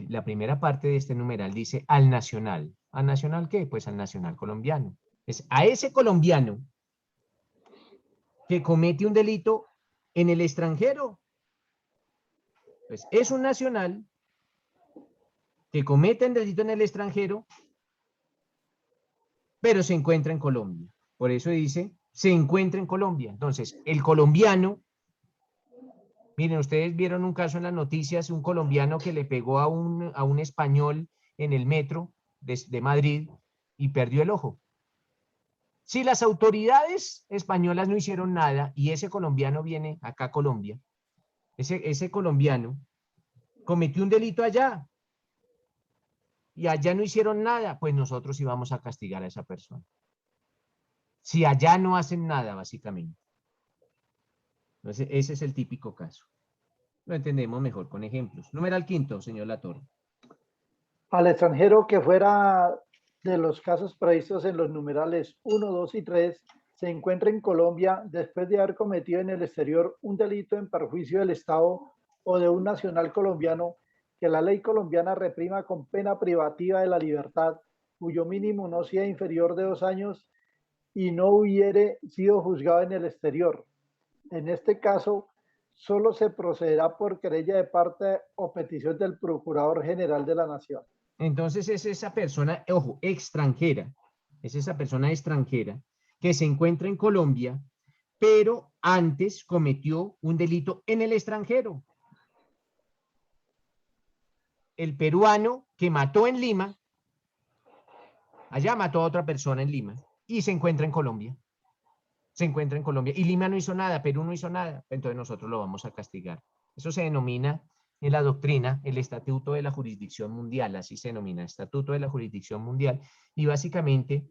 la primera parte de este numeral dice al nacional. ¿Al nacional qué? Pues al nacional colombiano. Es a ese colombiano que comete un delito en el extranjero. Pues es un nacional que comete un delito en el extranjero pero se encuentra en Colombia. Por eso dice, se encuentra en Colombia. Entonces, el colombiano, miren, ustedes vieron un caso en las noticias, un colombiano que le pegó a un español en el metro de Madrid y perdió el ojo. Si las autoridades españolas no hicieron nada y ese colombiano viene acá a Colombia, ese colombiano cometió un delito allá y allá no hicieron nada, pues nosotros íbamos a castigar a esa persona. Si allá no hacen nada, básicamente. Entonces, ese es el típico caso. Lo entendemos mejor con ejemplos. Numeral quinto, señor Latorre. Al extranjero que fuera de los casos previstos en los numerales 1, 2 y 3, se encuentra en Colombia después de haber cometido en el exterior un delito en perjuicio del Estado o de un nacional colombiano que la ley colombiana reprima con pena privativa de la libertad, cuyo mínimo no sea inferior de 2 años y no hubiere sido juzgado en el exterior. En este caso, solo se procederá por querella de parte o petición del Procurador General de la Nación. Entonces es esa persona, ojo, extranjera, es esa persona extranjera que se encuentra en Colombia, pero antes cometió un delito en el extranjero. El peruano que mató en Lima, allá mató a otra persona en Lima y se encuentra en Colombia. Se encuentra en Colombia y Lima no hizo nada, Perú no hizo nada, entonces nosotros lo vamos a castigar. Eso se denomina en la doctrina el Estatuto de la Jurisdicción Mundial, así se denomina, Estatuto de la Jurisdicción Mundial, y básicamente,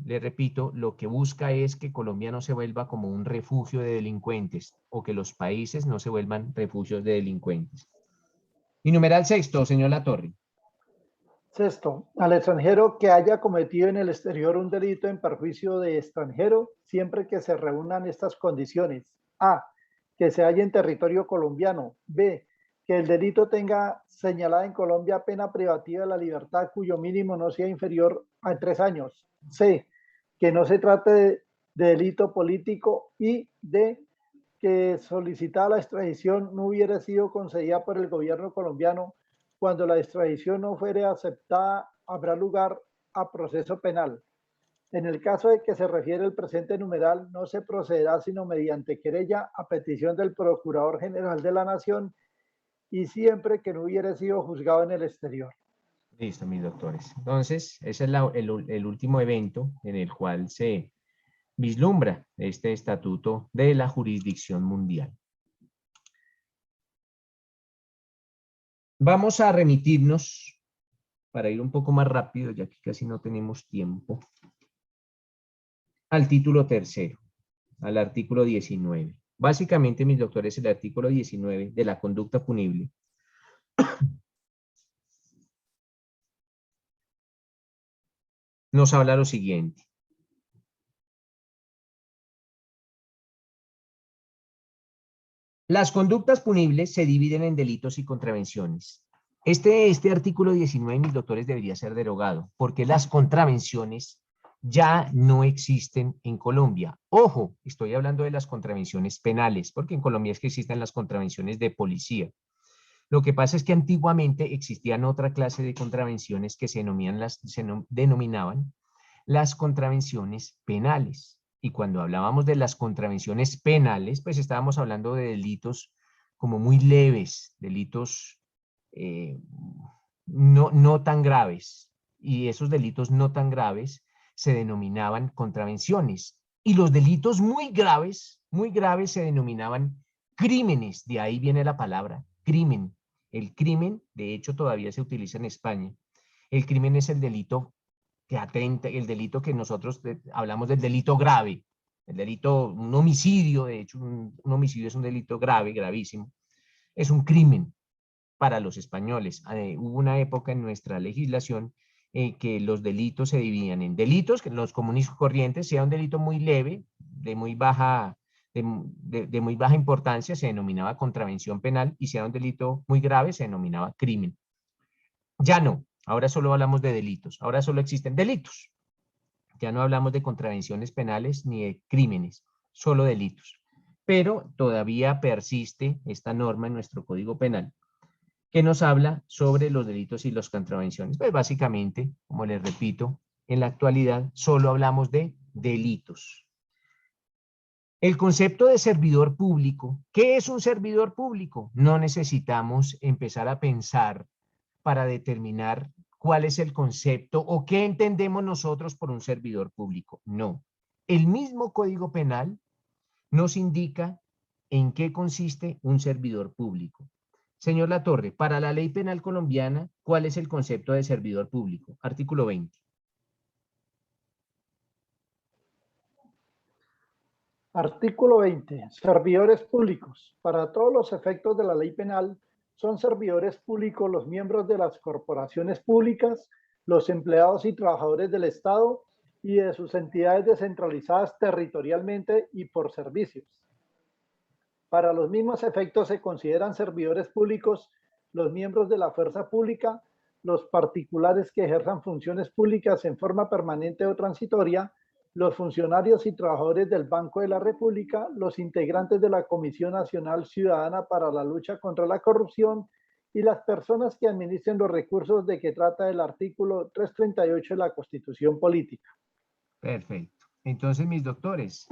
le repito, lo que busca es que Colombia no se vuelva como un refugio de delincuentes, o que los países no se vuelvan refugios de delincuentes. Y numeral sexto, señor Latorre. Sexto, al extranjero que haya cometido en el exterior un delito en perjuicio de extranjero, siempre que se reúnan estas condiciones. A, que se halle en territorio colombiano. B, que el delito tenga señalada en Colombia pena privativa de la libertad cuyo mínimo no sea inferior a 3 años. C, que no se trate de delito político. Y D, que solicitada la extradición no hubiera sido concedida por el gobierno colombiano. Cuando la extradición no fuere aceptada, habrá lugar a proceso penal. En el caso de que se refiere el presente numeral, no se procederá sino mediante querella a petición del Procurador General de la Nación y siempre que no hubiera sido juzgado en el exterior. Listo, mis doctores. Entonces, ese es el último evento en el cual se vislumbra este Estatuto de la Jurisdicción Mundial. Vamos a remitirnos, para ir un poco más rápido, ya que casi no tenemos tiempo, al título tercero, al artículo 19. Básicamente, mis doctores, el artículo 19 de la conducta punible nos habla lo siguiente. Las conductas punibles se dividen en delitos y contravenciones. Este artículo 19, mis doctores, debería ser derogado, porque las contravenciones ya no existen en Colombia. Ojo, estoy hablando de las contravenciones penales, porque en Colombia es que existen las contravenciones de policía. Lo que pasa es que antiguamente existían otra clase de contravenciones que se denominaban las contravenciones penales. Y cuando hablábamos de las contravenciones penales, pues estábamos hablando de delitos como muy leves, delitos no tan graves. Y esos delitos no tan graves se denominaban contravenciones. Y los delitos muy graves se denominaban crímenes. De ahí viene la palabra crimen. El crimen, de hecho, todavía se utiliza en España. El crimen es el delito que atenta, el delito que nosotros hablamos del delito grave, el delito, un homicidio, de hecho, un homicidio es un delito grave, gravísimo, es un crimen para los españoles. Hubo una época en nuestra legislación que los delitos se dividían en delitos, que los comunes corrientes, sea un delito muy leve, de muy baja importancia, se denominaba contravención penal, y sea un delito muy grave, se denominaba crimen. Ya no. Ahora solo hablamos de delitos. Ahora solo existen delitos. Ya no hablamos de contravenciones penales ni de crímenes, solo delitos. Pero todavía persiste esta norma en nuestro Código Penal que nos habla sobre los delitos y las contravenciones. Pues básicamente, como les repito, En la actualidad solo hablamos de delitos. El concepto de servidor público. ¿Qué es un servidor público? No necesitamos empezar a pensar para determinar cuál es el concepto o qué entendemos nosotros por un servidor público. No. El mismo Código Penal nos indica en qué consiste un servidor público. Señor Latorre, para la ley penal colombiana, ¿cuál es el concepto de servidor público? Artículo 20. Artículo 20. Servidores públicos. Para todos los efectos de la ley penal, son servidores públicos los miembros de las corporaciones públicas, los empleados y trabajadores del Estado y de sus entidades descentralizadas territorialmente y por servicios. Para los mismos efectos se consideran servidores públicos los miembros de la fuerza pública, los particulares que ejerzan funciones públicas en forma permanente o transitoria, los funcionarios y trabajadores del Banco de la República, los integrantes de la Comisión Nacional Ciudadana para la Lucha contra la Corrupción y las personas que administren los recursos de que trata el artículo 338 de la Constitución Política. Perfecto. Entonces, mis doctores,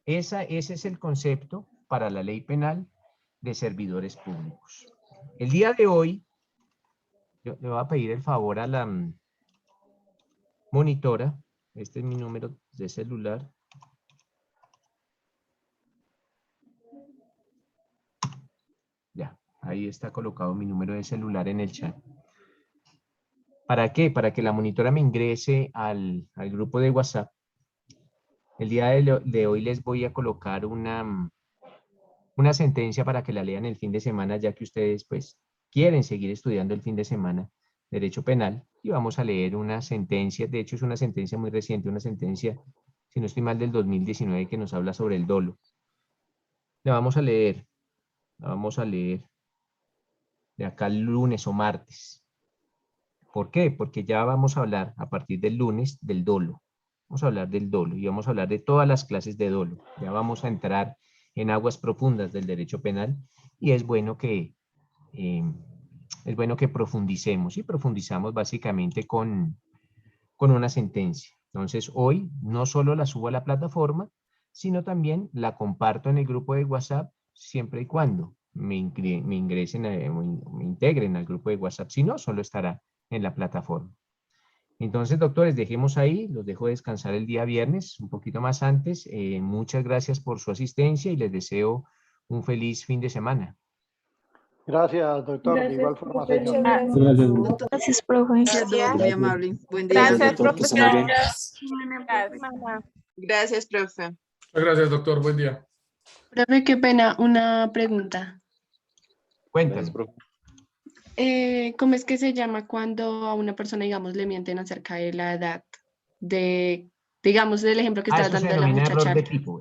ese es el concepto para la ley penal de servidores públicos. El día de hoy, yo le voy a pedir el favor a la monitora. Este es mi número de celular. Ya, ahí está colocado mi número de celular en el chat. ¿Para qué? Para que la monitora me ingrese al grupo de WhatsApp. El día de hoy les voy a colocar una sentencia para que la lean el fin de semana, ya que ustedes pues quieren seguir estudiando el fin de semana Derecho Penal, y vamos a leer una sentencia. De hecho es una sentencia muy reciente, una sentencia, si no estoy mal, del 2019, que nos habla sobre el dolo. La vamos a leer de acá el lunes o martes. ¿Por qué? Porque ya vamos a hablar a partir del lunes del dolo. Vamos a hablar del dolo y vamos a hablar de todas las clases de dolo. Ya vamos a entrar en aguas profundas del derecho penal y es bueno que profundicemos, y profundizamos básicamente con una sentencia. Entonces hoy no solo la subo a la plataforma, sino también la comparto en el grupo de WhatsApp siempre y cuando me ingresen, me integren al grupo de WhatsApp. Si no, solo estará en la plataforma. Entonces, doctores, dejemos ahí, los dejo descansar el día viernes, un poquito más antes. Muchas gracias por su asistencia y les deseo un feliz fin de semana. Gracias, doctor. Gracias, de igual forma, profe. señor. Gracias, profe. Gracias. Muy amable. Buen día. Gracias, profesor. Gracias, profe. Gracias, doctor. Buen día. Profe, qué pena, una pregunta. Cuéntame. ¿Cómo es que se llama cuando a una persona, digamos, le mienten acerca de la edad de, digamos, del ejemplo que estás Eso se dando de la denomina muchacha?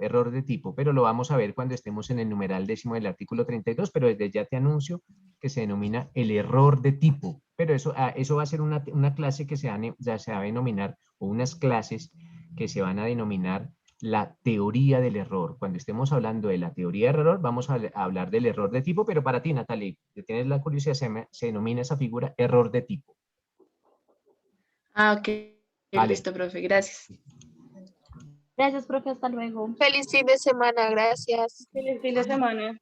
error de tipo, pero lo vamos a ver cuando estemos en el numeral 10 del artículo 32, pero desde ya te anuncio que se denomina el error de tipo, pero eso va a ser una clase que se va a denominar, o unas clases que se van a denominar la teoría del error. Cuando estemos hablando de la teoría del error, vamos a hablar del error de tipo, pero para ti, Natalie, si tienes la curiosidad, se denomina esa figura error de tipo. Ah, ok. Vale. Listo, profe, gracias. Gracias, profe. Hasta luego. Feliz fin de semana, gracias. Feliz fin de semana.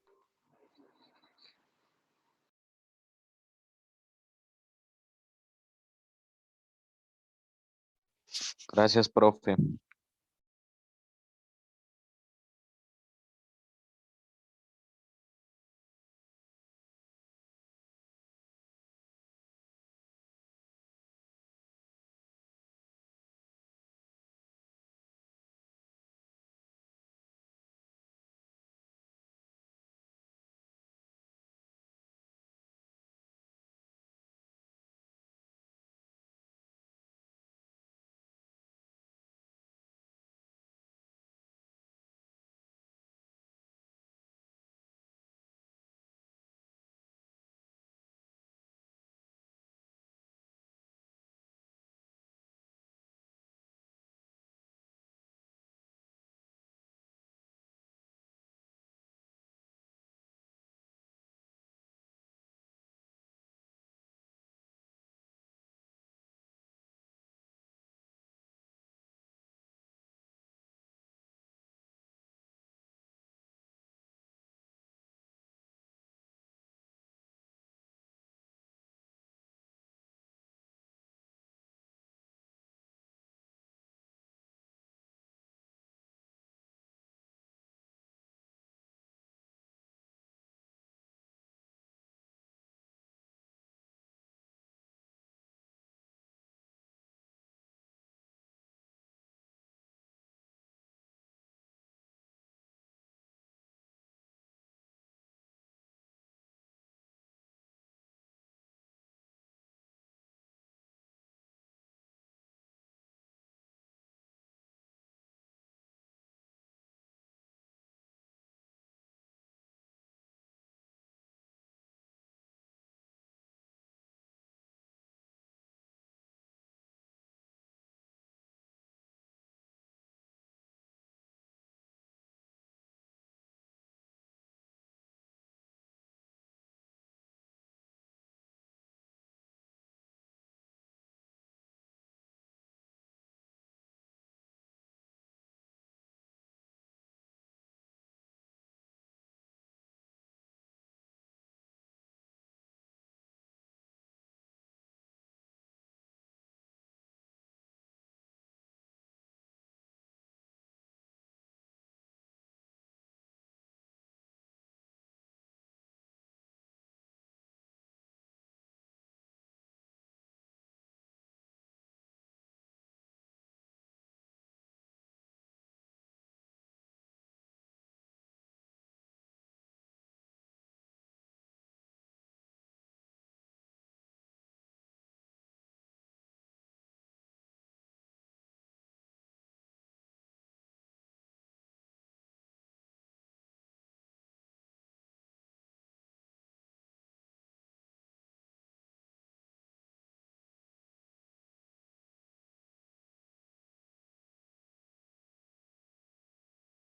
Gracias, profe.